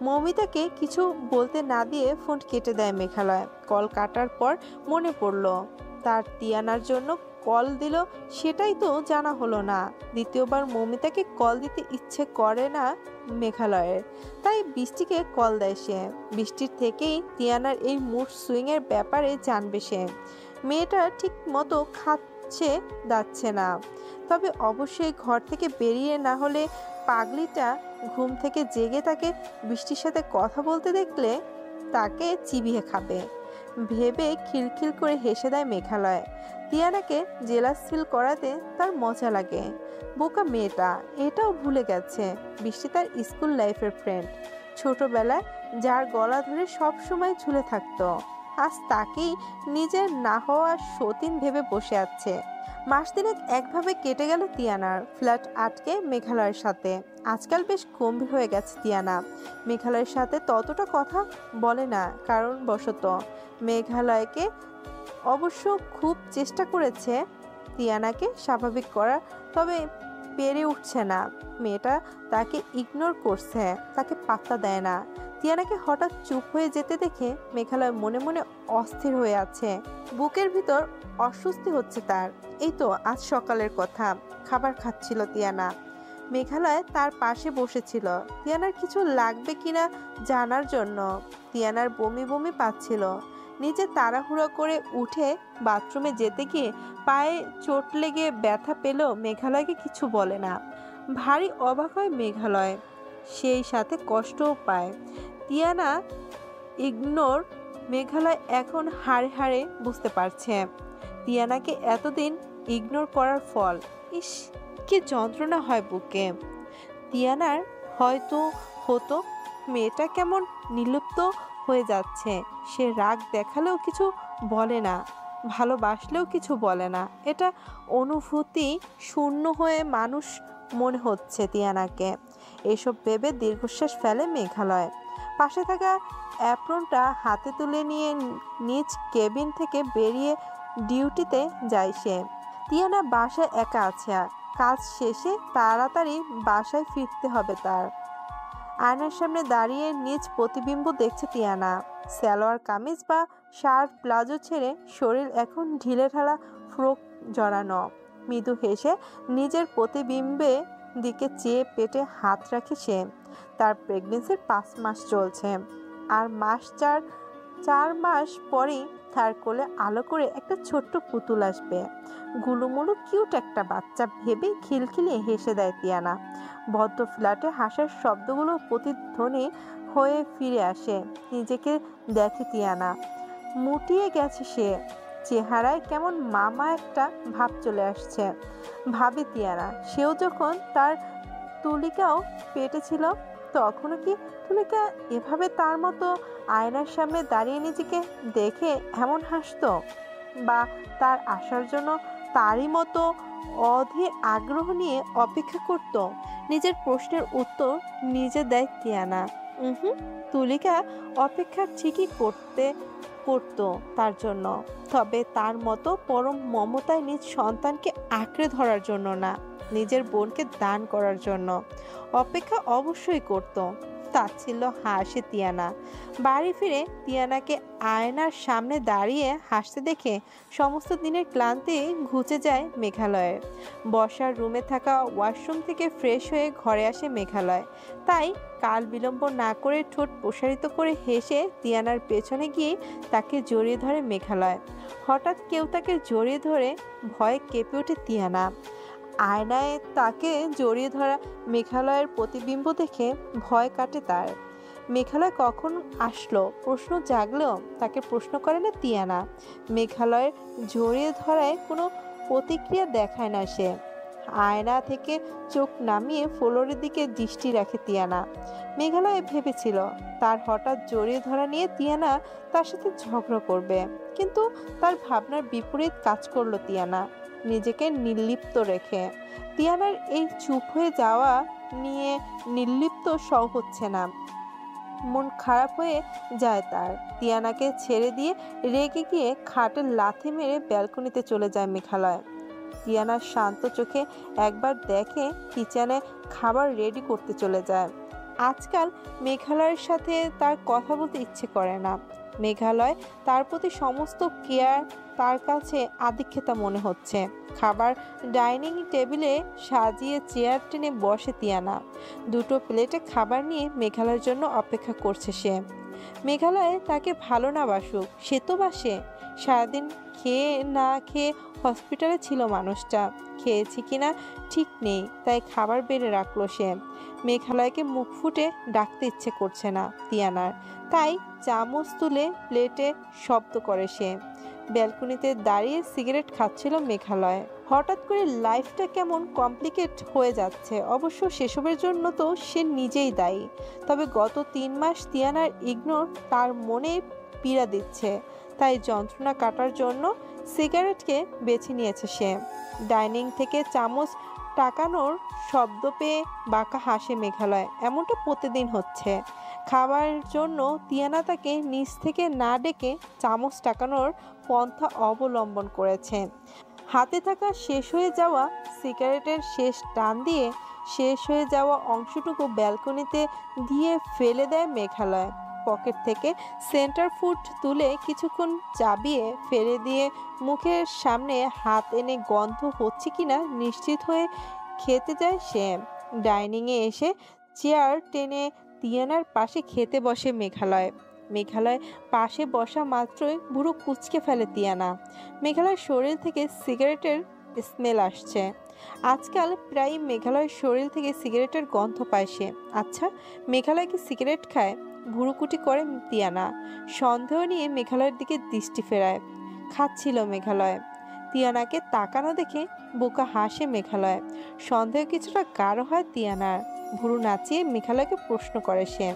মৌমিতাকে কিছু বলতে না দিয়ে ফোন কেটে দেয় মেঘালয়। কল কাটার পর মনে পড়ল তার তিয়ানার জন্য কল দিল, সেটাই তো জানা হলো না। দ্বিতীয়বার মৌমিতাকে কল দিতে ইচ্ছে করে না মেঘালয়ের, তাই বৃষ্টিকে কল দেয় সে। বৃষ্টির থেকেই তিয়ানার এই মুড সুইংয়ের ব্যাপারে জানবে সে। মেয়েটা ঠিক মতো খাচ্ছে যাচ্ছে না, তবে অবশ্যই ঘর থেকে বেরিয়ে না হলে পাগলিটা ঘুম থেকে জেগে তাকে বৃষ্টির সাথে কথা বলতে দেখলে তাকে চিবিয়ে খাবে ভেবে খিলখিল করে হেসে দেয় মেঘালয়। তিয়ানাকে জেলাস ফিল করাতে তার মজা লাগে। বোকা মেয়েটা এটাও ভুলে গেছে বৃষ্টি তার স্কুল লাইফের ফ্রেন্ড, ছোটবেলায় যার গলা ধরে সব সময় ঝুলে থাকতো। আজ তাকেই নিজের না হওয়া সতীন ভেবে বসে আছে। মাস দিনেক একভাবে কেটে গেল তিয়ানার ফ্ল্যাট আটকে মেঘালয়ের সাথে। আজকাল বেশ গম্ভীর হয়ে গেছে তিয়ানা। মেঘালয়ের সাথে ততটা কথা বলে না, কারণ বশত মেঘালয়কে অবশ্য খুব চেষ্টা করেছে তিয়ানাকে স্বাভাবিক করার, তবে পেরে উঠছে না। মেয়েটা তাকে ইগনোর করছে, তাকে পাত্তা দেয় না। তিয়ানাকে হঠাৎ চুপ হয়ে যেতে দেখে মেঘালয় মনে মনে অস্থির হয়ে আছে। বুকের ভিতর অস্বস্তি হচ্ছে তার। এই তো আজ সকালের কথা, খাবার খাচ্ছিল তিয়ানা। মেঘালয় তার পাশে বসেছিল তিয়ানার কিছু লাগবে কিনা জানার জন্য। তিয়ানার বমি বমি পাচ্ছিল। নিচে তাড়াহুড়ো করে উঠে বাথরুমে যেতে গিয়ে পায়ে চোট লেগে ব্যথা পেলেও মেঘালয়কে কিছু বলে না। ভারী অবাক হয় মেঘালয়, সেই সাথে কষ্টও পায়। তিয়ানা ইগনোর মেঘালয় এখন হাড়ে হাড়ে বুঝতে পারছে তিয়ানাকে এতদিন ইগনোর করার ফল। ইস, কি যন্ত্রণা হয় বুকে। তিয়ানার হয়তো হতো মেয়েটা কেমন নির্লিপ্ত হয়ে যাচ্ছে। সে রাগ দেখালেও কিছু বলে না, ভালোবাসলেও কিছু বলে না। এটা অনুভূতি শূন্য হয়ে মানুষ মনে হচ্ছে তিয়ানাকে। এসব ভেবে দীর্ঘশ্বাস ফেলে মেঘালয়। পাশে থাকা অ্যাপ্রনটা হাতে তুলে নিয়ে নিজ কেবিন থেকে বেরিয়ে ডিউটিতে যায় সে। তিয়ানা বাসায় একা আছে, কাজ শেষে তাড়াতাড়ি বাসায় ফিরতে হবে তার। আয়নার সামনে দাঁড়িয়ে নিজ প্রতিবিম্ব দেখছে তিয়ানা। সালোয়ার কামিজ বা শার্ট প্লাজো ছেড়ে শরীর এখন ঢিলেঢালা ফ্রক জড়ানো। মৃদু হেসে নিজের প্রতিবিম্বে দিকে চেয়ে পেটে হাত রাখে সে। তার প্রেগনেন্সির 5 মাস চলছে, আর চার মাস পরেই তার কোলে আলো করে একটা ছোট্ট পুতুল আসবে। গুলুমুলু কিউট একটা বাচ্চা ভেবে খিলখিলিয়ে হেসে দেয় তিয়ানা। বদ্ধ ফ্ল্যাটে হাসার শব্দগুলো প্রতিধ্বনি হয়ে ফিরে আসে। নিজেকে দেখে তিয়ানা, মুটিয়ে গেছে সে। চেহারায় কেমন মামা একটা ভাব চলে আসছে। ভাবে তিয়ানা, সেও যখন তার তুলিকাও পেটে ছিল তখনও কি তুলিকা এভাবে তার মতো আয়নার সামনে দাঁড়িয়ে নিজেকে দেখে এমন হাসতো, বা তার আসার জন্য তারই মতো অধীর আগ্রহ নিয়ে অপেক্ষা করত। নিজের প্রশ্নের উত্তর নিজে দেয় তিয়ানা। তুলিকা অপেক্ষা ঠিকই করত তার জন্য, তবে তার মতো পরম মমতায় নিজ সন্তানকে আঁকড়ে ধরার জন্য না, নিজের বোনকে দান করার জন্য অপেক্ষা অবশ্যই করত। তাচ্ছিল্য হাসে তিয়ানা। বাড়ি ফিরে তিয়ানাকে আয়নার সামনে দাঁড়িয়ে হাসতে দেখে সমস্ত দিনের ক্লান্তি ঘুচে যায় মেঘালয়ের। বসার রুমে থাকা ওয়াশরুম থেকে ফ্রেশ হয়ে ঘরে আসে মেঘালয়। তাই কাল বিলম্ব না করে ঠোঁট প্রসারিত করে হেসে তিয়ানার পেছনে গিয়ে তাকে জড়িয়ে ধরে মেঘালয়। হঠাৎ কেউ তাকে জড়িয়ে ধরে ভয়ে কেঁপে ওঠে তিয়ানা। আয়নায় তাকে জড়িয়ে ধরা মেঘালয়ের প্রতিবিম্ব দেখে ভয় কাটে তার। মেঘালয় কখন আসলো প্রশ্ন জাগলেও তাকে প্রশ্ন করে না তিয়ানা। মেঘালয়ের জড়িয়ে ধরায় কোনো প্রতিক্রিয়া দেখায় না সে। আয়না থেকে চোখ নামিয়ে ফ্লোরের দিকে দৃষ্টি রাখে তিয়ানা। মেঘালয় ভেবেছিল তার হঠাৎ জড়িয়ে ধরা নিয়ে তিয়ানা তার সাথে ঝগড়া করবে, কিন্তু তার ভাবনার বিপরীত কাজ করলো তিয়ানা নিজেকে নির্লিপ্ত রেখে। তিয়ানার এই চুপ হয়ে যাওয়া নিয়ে নির্লিপ্ত সহ হচ্ছে না, মন খারাপ হয়ে যায় তার। তিয়ানাকে ছেড়ে দিয়ে রেগে গিয়ে খাটের লাথি মেরে ব্যালকনিতে চলে যায় মেঘালয়। তিয়ানা শান্ত চোখে একবার দেখে কিচেনে খাবার রেডি করতে চলে যায়। আজকাল মেঘালয়ের সাথে তার কথা বলতে ইচ্ছে করে না। মেঘালয় তার প্রতি সমস্ত কেয়ার তার কাছে আদিক্ষেতা মনে হচ্ছে। খাবার ডাইনিং টেবিলে সাজিয়ে চেয়ার টেনে বসে তিয়ানা। 2টো প্লেটে খাবার নিয়ে মেঘালয়ের জন্য অপেক্ষা করছে সে। মেঘালয় তাকে ভালো না বাসুক, সে তো বাসে। সারাদিন খেয়ে না খেয়ে হসপিটালে ছিল মানুষটা, খেয়েছি কিনা ঠিক নেই, তাই খাবার বেড়ে রাখলো সে। মেঘালয়কে মুখ ফুটে ডাকতে ইচ্ছে করছে না তিয়ানার, তাই চামচ তুলে প্লেটে শব্দ করে সে। ব্যালকনিতে দাঁড়িয়ে সিগারেট খাচ্ছিল মেঘালয়। হঠাৎ করে লাইফটা কেমন কমপ্লিকেট হয়ে যাচ্ছে। অবশ্য সেসবের জন্য তো সে নিজেই দায়ী, তবে গত 3 মাস তিয়ানার ইগনোর তার মনে পীড়া দিচ্ছে, তাই যন্ত্রণা কাটার জন্য সিগারেটকে বেছে নিয়েছে সে। ডাইনিং থেকে চামচ টাকানোর শব্দ পেয়ে বাঁকা হাসে মেঘালয়। এমনটা প্রতিদিন হচ্ছে। খাবার জন্য তিয়ানা তাকে নিচ থেকে না ডেকে চামচ টাকানোর পন্থা অবলম্বন করেছে। হাতে থাকা শেষ হয়ে যাওয়া সিগারেটের শেষ টান দিয়ে শেষ হয়ে যাওয়া অংশটুকু ব্যালকনিতে দিয়ে ফেলে দেয় মেঘালয়। পকেট থেকে সেন্টার ফুড তুলে কিছুক্ষণ চাবিয়ে ফেলে দিয়ে মুখের সামনে হাত এনে গন্ধ হচ্ছে কিনা নিশ্চিত হয়ে খেতে যায় সে। ডাইনিংয়ে এসে চেয়ার টেনে তিয়ানার পাশে খেতে বসে মেঘালয়। মেঘালয় পাশে বসা মাত্রই বুড়ো কুঁচকে ফেলে তিয়ানা। মেঘালয়ের শরীর থেকে সিগারেটের স্মেল আসছে। আজকাল প্রায় মেঘালয়ের শরীর থেকে সিগারেটের গন্ধ পায় সে। আচ্ছা, মেঘালয় কি সিগারেট খায়? ভুরুকুটি করে তিয়ানা। সন্দেহ নিয়ে মেঘালয়ের দিকে দৃষ্টি ফেরায়। খাচ্ছিল মেঘালয়। তিয়ানাকে তাকানো দেখে বোকা হাসে মেঘালয়। সন্দেহ কিছুটা গাঢ় হয় তিয়ানার। ভুরু নাচিয়ে মেঘালয়কে প্রশ্ন করে সে।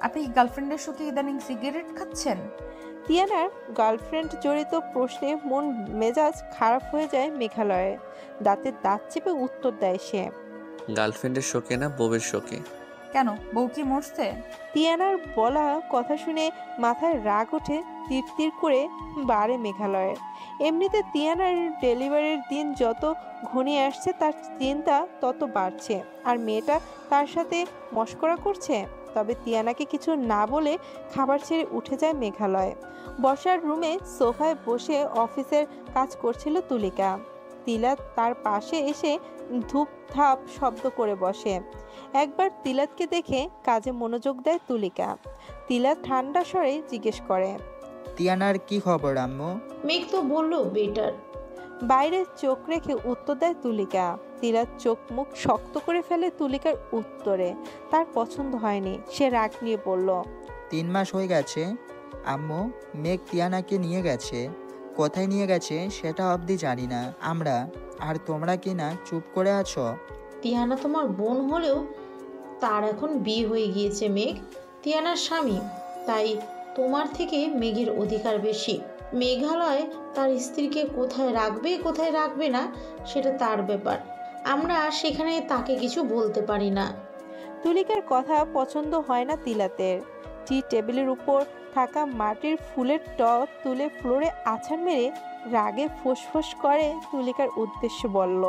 আপনি কি গার্লফ্রেন্ডের সাথে ইদানিং সিগারেট খাচ্ছেন? তিয়ানার গার্লফ্রেন্ড জড়িত প্রশ্নে মন মেজাজ খারাপ হয়ে যায় মেঘালয়ের। দাঁতে দাঁত চেপে উত্তর দেয় সে। গার্লফ্রেন্ডের শোকে না, বউয়ের শোকে। কেন, বউ কি মরছে? তিয়ানার বলা কথা শুনে মাথায় রাগ ওঠে তীর তীর করে বাড়ে মেঘালয়ের। এমনিতে তিয়ানার ডেলিভারির দিন যত ঘনিয়ে আসছে তার চিন্তা তত বাড়ছে। আর মেয়েটা তার সাথে মশকরা করছে। তবে তিয়ানাকে কিছু না বলে খাবার ছেড়ে উঠে যায় মেঘালয়। বসার রুমে সোফায় বসে অফিসের কাজ করছিল তুলিকা। তিলাত তার পাশে এসে ধূপ ধাপ শব্দ করে বসে। একবার তিলাতকে দেখে কাজে মনোযোগ দেয় তুলিকা। তিলাত ঠান্ডা স্বরে জিজ্ঞেস করে, তিয়ানার কি খবর আম্মু? মেঘ তো বললো বেটার। বাইরে চোখ রেখে উত্তর দেয় তুলিকা। তিলাত চোখ মুখ শক্ত করে ফেলে তুলিকার উত্তরে। তার পছন্দ হয়নি। সে রাগ নিয়ে বলল, 3 মাস হয়ে গেছে আম্মু। মেঘ তিয়ানাকে নিয়ে গেছে। কোথায় নিয়ে গেছে সেটা অবধি জানি না আমরা। আর তোমরা কি না চুপ করে আছো? তিয়ানা তোমার বোন হলেও তার এখন বিয়ে হয়ে গিয়েছে মেঘ। তিয়ানার স্বামী। তাই তোমার থেকে মেঘের অধিকার বেশি। মেঘালয় তার স্ত্রীকে কোথায় রাখবে কোথায় রাখবে না সেটা তার ব্যাপার। আমরা সেখানে তাকে কিছু বলতে পারি না। তুলিকার কথা পছন্দ হয় না তিলাতের। টি টেবিলের উপর থাকা মাটির ফুলের টব তুলে ফ্লোরে আছাড় মেরে রাগে ফোঁস করে তুলিকার উদ্দেশ্যে বলল,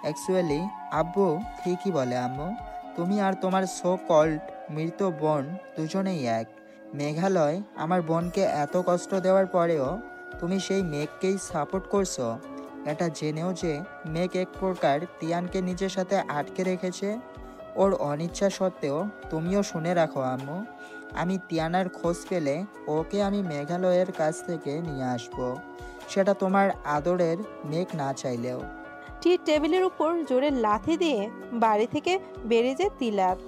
অ্যাকচুয়ালি আব্বু ঠিকই বলে আম্মু। তুমি আর তোমার সো কল্ড মৃত বোন দুজনেই এক। মেঘালয় আমার বোনকে এত কষ্ট দেওয়ার পরেও তুমি সেই মেঘকেই সাপোর্ট করছো। এটা জেনেও যে মেঘ এক প্রকার তিয়ানকে নিজের সাথে আটকে রেখেছে। ওর অনিচ্ছা সত্ত্বেও তুমিও শুনে রাখো আম্মু, আমি তিয়ানার খোঁজ পেলে ওকে আমি মেঘালয়ের কাছ থেকে নিয়ে আসবো। সেটা তোমার আদরের মেঘ না চাইলেও। টি টেবিলের উপর জোরে লাথি দিয়ে বাড়ি থেকে বেরিয়ে যায় তিলাত।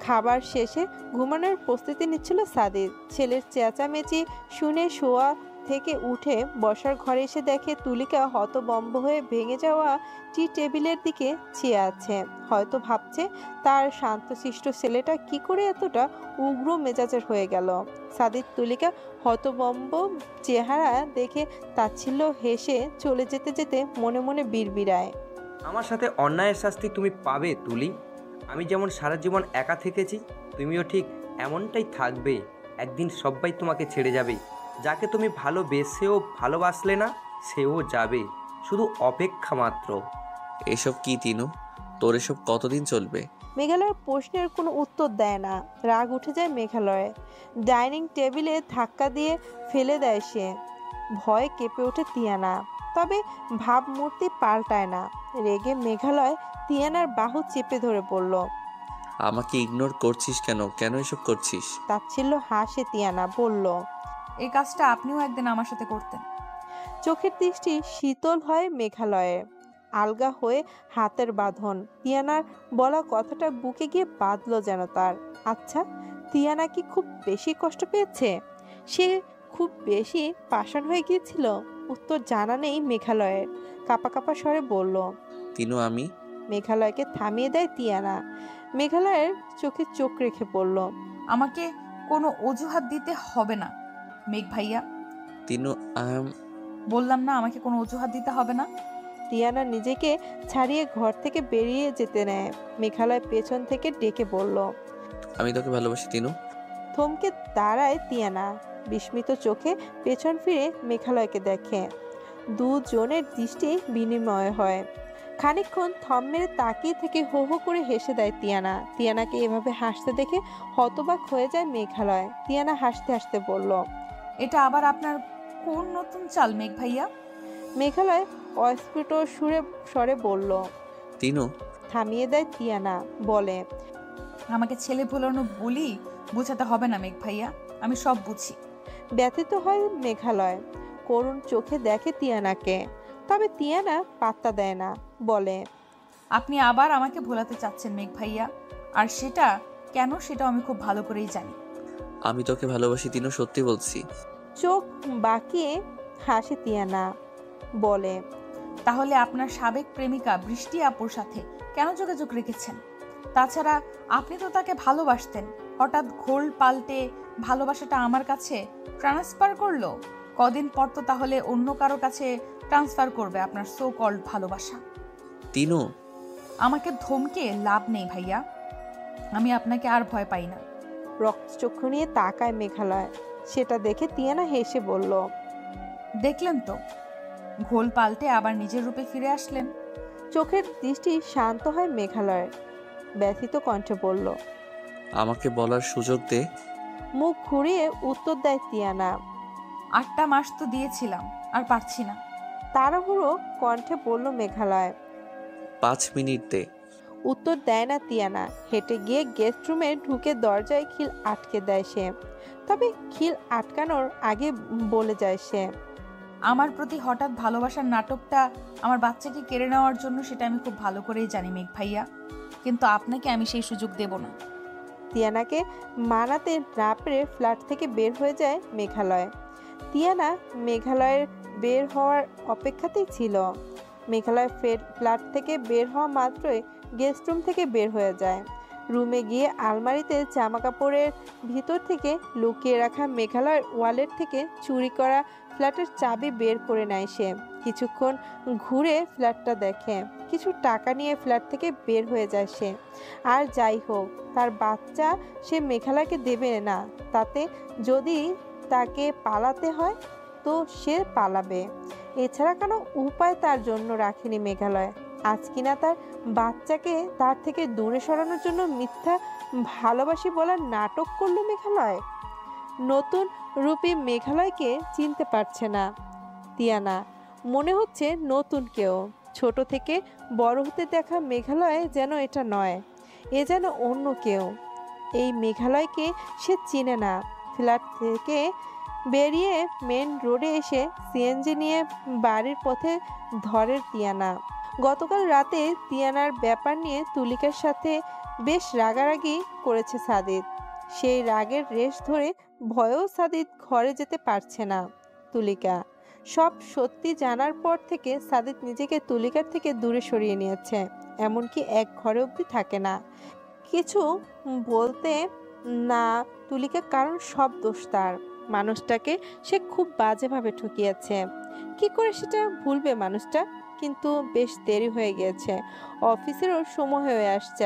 খাবার শেষে ঘুমানোর প্রস্তুতি নিচ্ছিল সাদিদ। ছেলের চেঁচামেচি শুনে শোয়া থেকে উঠে বসার ঘরে এসে দেখে তুলিকা হতবম্ব হয়ে ভেঙে যাওয়া টি টেবিলের দিকে চেয়ে আছে। হয়তো ভাবছে তার শান্তশিষ্ট ছেলেটা কি করে এতটা উগ্র মেজাজের হয়ে গেল। সাদিদ তুলিকা হতবম্ব চেহারা দেখে তাচ্ছিল্য হেসে চলে যেতে যেতে মনে মনে বিড়বিড়ায়, আমার সাথে অন্যায়ের শাস্তি তুমি পাবে তুলি। আমি যেমন সারা জীবন একা থেকেছি, তুমিও ঠিক এমনটাই থাকবে। একদিন সবাই তোমাকে ছেড়ে যাবে। যাকে তুমি ভালোবেসেও ভালোবাসলে না সেও যাবে, শুধু অপেক্ষা মাত্র। এসব কি তিনু? তোর এসব কতদিন চলবে? মেঘালয়ের প্রশ্নের কোনো উত্তর দেয় না। রাগ উঠে যায় মেঘালয়ে। ডাইনিং টেবিলে ধাক্কা দিয়ে ফেলে দেয় সে। ভয়ে কেঁপে ওঠে তিয়ানা। তবে ভাবমূর্তি পাল্টায় না। রেগে মেঘালয় তিয়ানার বাহু চেপে ধরে বলল, আমাকে ইগনোর করছিস কেন? কেন এসব করছিস? তাচ্ছিল্য হাসে তিয়ানা বলল, এই কাজটা আপনিও একদিন আমার সাথে করতেন। চোখের দৃষ্টি শীতল হয় মেঘালয়ের। আলগা হয়ে হাতের বাঁধন। তিয়ানার বলা কথাটা বুকে গিয়ে বাঁধল যেন তার। আচ্ছা, তিয়ানা কি খুব বেশি কষ্ট পেয়েছে? সে খুব বেশি পাষাণ হয়ে গিয়েছিল? উত্তর জানা নেই মেঘালয়ের। কাপা কাপা স্বরে বলল, তিনু আমি। মেঘালয়কে থামিয়ে দেয় তিয়ানা। মেঘালয়ের চোখে চোখ রেখে বলল, আমাকে কোনো অজুহাত দিতে হবে না মেঘ ভাইয়া। তিনু বললাম না আমাকে কোনো অজুহাত দিতে হবে না। তিয়ানা নিজেকে ছাড়িয়ে ঘর থেকে বেরিয়ে যেতে নেয়। মেঘালয় পেছন থেকে ডেকে বলল, আমি তোকে ভালোবাসি তিনু। থমকে দাঁড়ায় তিয়ানা। বিস্মিত চোখে পেছন ফিরে মেঘালয়কে দেখে। দুজনের দৃষ্টি বিনিময় হয়। খানিকক্ষণ থম মেরে তাকিয়ে থেকে হো হো করে হেসে দেয় তিয়ানা। তিয়ানাকে এভাবে হাসতে দেখে হতবাক হয়ে যায় মেঘালয়। তিয়ানা হাসতে হাসতে বলল। এটা আবার আপনার কোন নতুন চাল মেঘ ভাইয়া? মেঘালয় অস্ফুট স্বরে বলল। তিনু। থামিয়ে দেয় তিয়ানা, বলে, আমাকে ছেলে ভোলানো বলি বোঝাতে হবে না মেঘ ভাইয়া, আমি সব বুঝি। ব্যথিত হয় মেঘালয়। করুণ চোখে দেখে তিয়ানাকে, তবে তিয়ানা পাত্তা দেয় না, বলে, আপনি আবার আমাকে ভোলাতে চাচ্ছেন মেঘ ভাইয়া, আর সেটা কেন সেটাও আমি খুব ভালো করেই জানি। আমি তোকে ভালোবাসি তিনু, সত্যি বলছি। চোখ বাঁকিয়ে হাসে তিয়ানা, বলে, তাহলে আপনার সাবেক প্রেমিকা বৃষ্টি আপুর সাথে কেন যোগাযোগ রেখেছেন? তাছাড়া আপনি তো তাকে ভালোবাসতেন, হঠাৎ ঘোল পাল্টে ভালোবাসাটা আমার কাছে ট্রান্সফার করলো। কদিন পর তো তাহলে অন্য কারো কাছে ট্রান্সফার করবে আপনার সো কল্ড ভালোবাসা। তিনু। আমাকে ধমকে লাভ নেই ভাইয়া, আমি আপনাকে আর ভয় পাই না। রক্তচক্ষু নিয়ে তাকায় মেঘালয়। সেটা দেখে তিয়ানা হেসে বলল, দেখলেন তো, ঘোল পাল্টে আবার নিজের রূপে ফিরে আসলেন। চোখের দৃষ্টি শান্ত হয় মেঘালয়ের। ব্যথিত কণ্ঠে বলল, আমাকে বলার সুযোগ দে। মুখ ঘুরিয়ে উত্তর দেয় তিয়ানা। 8টা মাস তো দিয়েছিলাম, আর পারছি না। তাড়াহুড়ো কণ্ঠে বলল মেঘালয়। 5 মিনিট দে। উত্তর দেয় না তিয়ানা। হেঁটে গিয়ে গেস্ট রুমে ঢুকে দরজায় খিল আটকে দেয় সে। তবে খিল আটকানোর আগে বলে যায় সে, আমার প্রতি হঠাৎ ভালোবাসার নাটকটা আমার বাচ্চাকে কেড়ে নেওয়ার জন্য, সেটা আমি খুব ভালো করেই জানি মেঘ ভাইয়া, কিন্তু আপনাকে আমি সেই সুযোগ দেব না। তিয়ানাকে মানাতে না পেরে ফ্ল্যাট থেকে বের হয়ে যায় মেঘালয়। তিয়ানা মেঘালয়ের বের হওয়ার অপেক্ষাতেই ছিল। মেঘালয় ফ্ল্যাট থেকে বের হওয়া মাত্রই গেস্ট রুম থেকে বের হয়ে যায়। রুমে গিয়ে আলমারিতে জামা কাপড়ের ভিতর থেকে লুকিয়ে রাখা মেঘালয়ের ওয়ালেট থেকে চুরি করা ফ্ল্যাটের চাবি বের করে নেয় সে। কিছুক্ষণ ঘুরে ফ্ল্যাটটা দেখে, কিছু টাকা নিয়ে ফ্ল্যাট থেকে বের হয়ে যায় সে। আর যাই হোক, তার বাচ্চা সে মেঘালয়কে দেবে না। তাতে যদি তাকে পালাতে হয় তো সে পালাবে, এছাড়া কোনো উপায় তার জন্য রাখেনি মেঘালয়। আজ কিনা তার বাচ্চাকে তার থেকে দূরে সরানোর জন্য মিথ্যা ভালোবাসি বলার নাটক করলো মেঘালয়। নতুন রূপী মেঘালয়কে চিনতে পারছে না তিয়ানা। মনে হচ্ছে নতুন কেউ। ছোট থেকে বড় হতে দেখা মেঘালয় যেন এটা নয়, এ যেন অন্য কেউ। এই মেঘালয়কে সে চিনে না। ফ্ল্যাট থেকে বেরিয়ে মেন রোডে এসে সিএনজি নিয়ে বাড়ির পথে ধরে তিয়ানা। গতকাল রাতে তিয়ানার ব্যাপার নিয়ে তুলিকার সাথে বেশ রাগারাগি করেছে সাদিত। সেই রাগের রেশ ধরে ভয়েও সাদিত ঘরে যেতে পারছে না। তুলিকা সব সত্যি জানার পর থেকে সাদিত নিজেকে তুলিকার থেকে দূরে সরিয়ে নিয়েছে। এমনকি এক ঘরে অবধি থাকে না, কিছু বলতে না তুলিকা, কারণ সব দোষ তার। মানুষটাকে সে খুব বাজেভাবে ঠকিয়েছে। কি করে সেটা ভুলবে মানুষটা? কিন্তু বেশ দেরি হয়ে গিয়েছে, অফিসেরও সময় হয়ে আসছে।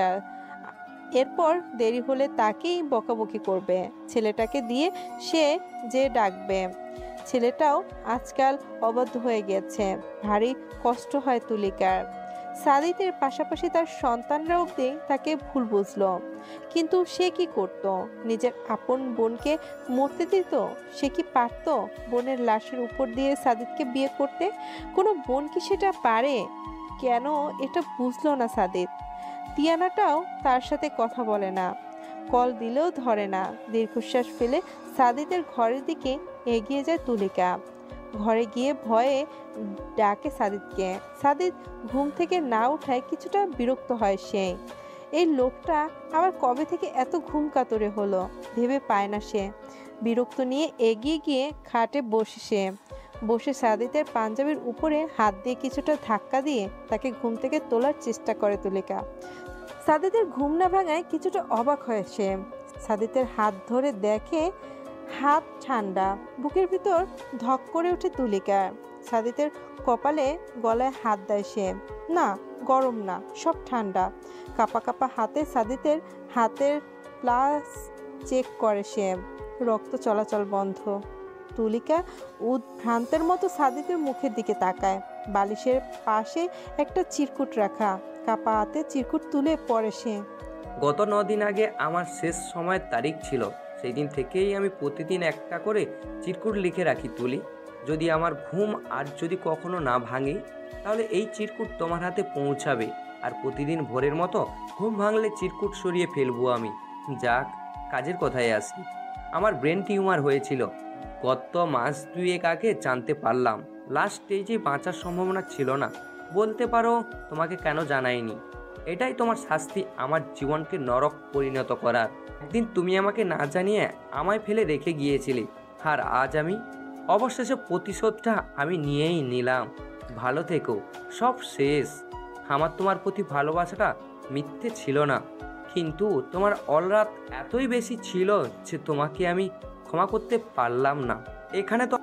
এরপর দেরি হলে তাকেই বকাবকি করবে, ছেলেটাকে দিয়ে সে যে ডাকবে। ছেলেটাও আজকাল অবাধ্য হয়ে গেছে। ভারী কষ্ট হয় তুলিকার। সাদিতের পাশাপাশি তার সন্তানরা অবধি তাকে ভুল বুঝলো, কিন্তু সে কি করত? নিজের আপন বোনকে মরতে দিত? সে কি পারত বোনের লাশের উপর দিয়ে সাদিতকে বিয়ে করতে? কোনো বোন কি সেটা পারে? কেন এটা বুঝলো না সাদিত? তিয়ানাটাও তার সাথে কথা বলে না, কল দিলেও ধরে না। দীর্ঘশ্বাস ফেলে সাদিতের ঘরের দিকে এগিয়ে যায় তুলিকা। ঘরে গিয়ে ভয়ে ডাকে সাদিতকে। সাদিত ঘুম থেকে না উঠায় কিছুটা বিরক্ত হয় সে। এই লোকটা আবার কবে থেকে এত ঘুম কাতরে হলো ভেবে পায় না সে। বিরক্ত নিয়ে এগিয়ে গিয়ে খাটে বসে সাদিতের পাঞ্জাবির উপরে হাত দিয়ে কিছুটা ধাক্কা দিয়ে তাকে ঘুম থেকে তোলার চেষ্টা করে তুলিকা। সাদিতের ঘুম না ভাঙায় কিছুটা অবাক হয় সে। সাদিতের হাত ধরে দেখে হাত ঠান্ডা। বুকের ভিতর ধক করে ওঠে তুলিকা। সাদিতের কপালে গলায় হাত দেয় সে। না, গরম না, সব ঠান্ডা। কাপা কাপা হাতে সাদিতের হাতের প্লাস চেক করে সে। রক্ত চলাচল বন্ধ। তুলিকা উদ্ভ্রান্তের মতো সাদিকের মুখের দিকে তাকায়। বালিশের পাশে একটা চিরকুট রাখা, কাপা হাতে চিরকুট তুলে পড়ে সে। গত 9 দিন আগে আমার শেষ সময়ের তারিখ ছিল। সেই দিন থেকেই আমি প্রতিদিন একটা করে চিরকুট লিখে রাখি তুলি। যদি আমার ঘুম আর যদি কখনো না ভাঙে, তাহলে এই চিরকুট তোমার হাতে পৌঁছাবে। আর প্রতিদিন ভোরের মতো ঘুম ভাঙলে চিরকুট সরিয়ে ফেলবো আমি। যাক, কাজের কথায় আসি। আমার ব্রেন টিউমার হয়েছিল গত মাস 2 আগে, জানতে পারলাম। লাস্ট স্টেজে বাঁচার সম্ভাবনা ছিল না। বলতে পারো তোমাকে কেন জানাইনি। এটাই তোমার শাস্তি, আমার জীবনকে নরক পরিণত করার। একদিন তুমি আমাকে না জানিয়ে আমায় ফেলে রেখে গিয়েছিলে, আর আজ আমি অবশেষে প্রতিশোধটা আমি নিয়েই নিলাম। ভালো থেকো, সব শেষ। আমার তোমার প্রতি ভালোবাসাটা মিথ্যে ছিল না, কিন্তু তোমার অলরাত এতই বেশি ছিল যে তোমাকে আমি ক্ষমা করতে পারলাম না। এখানে তো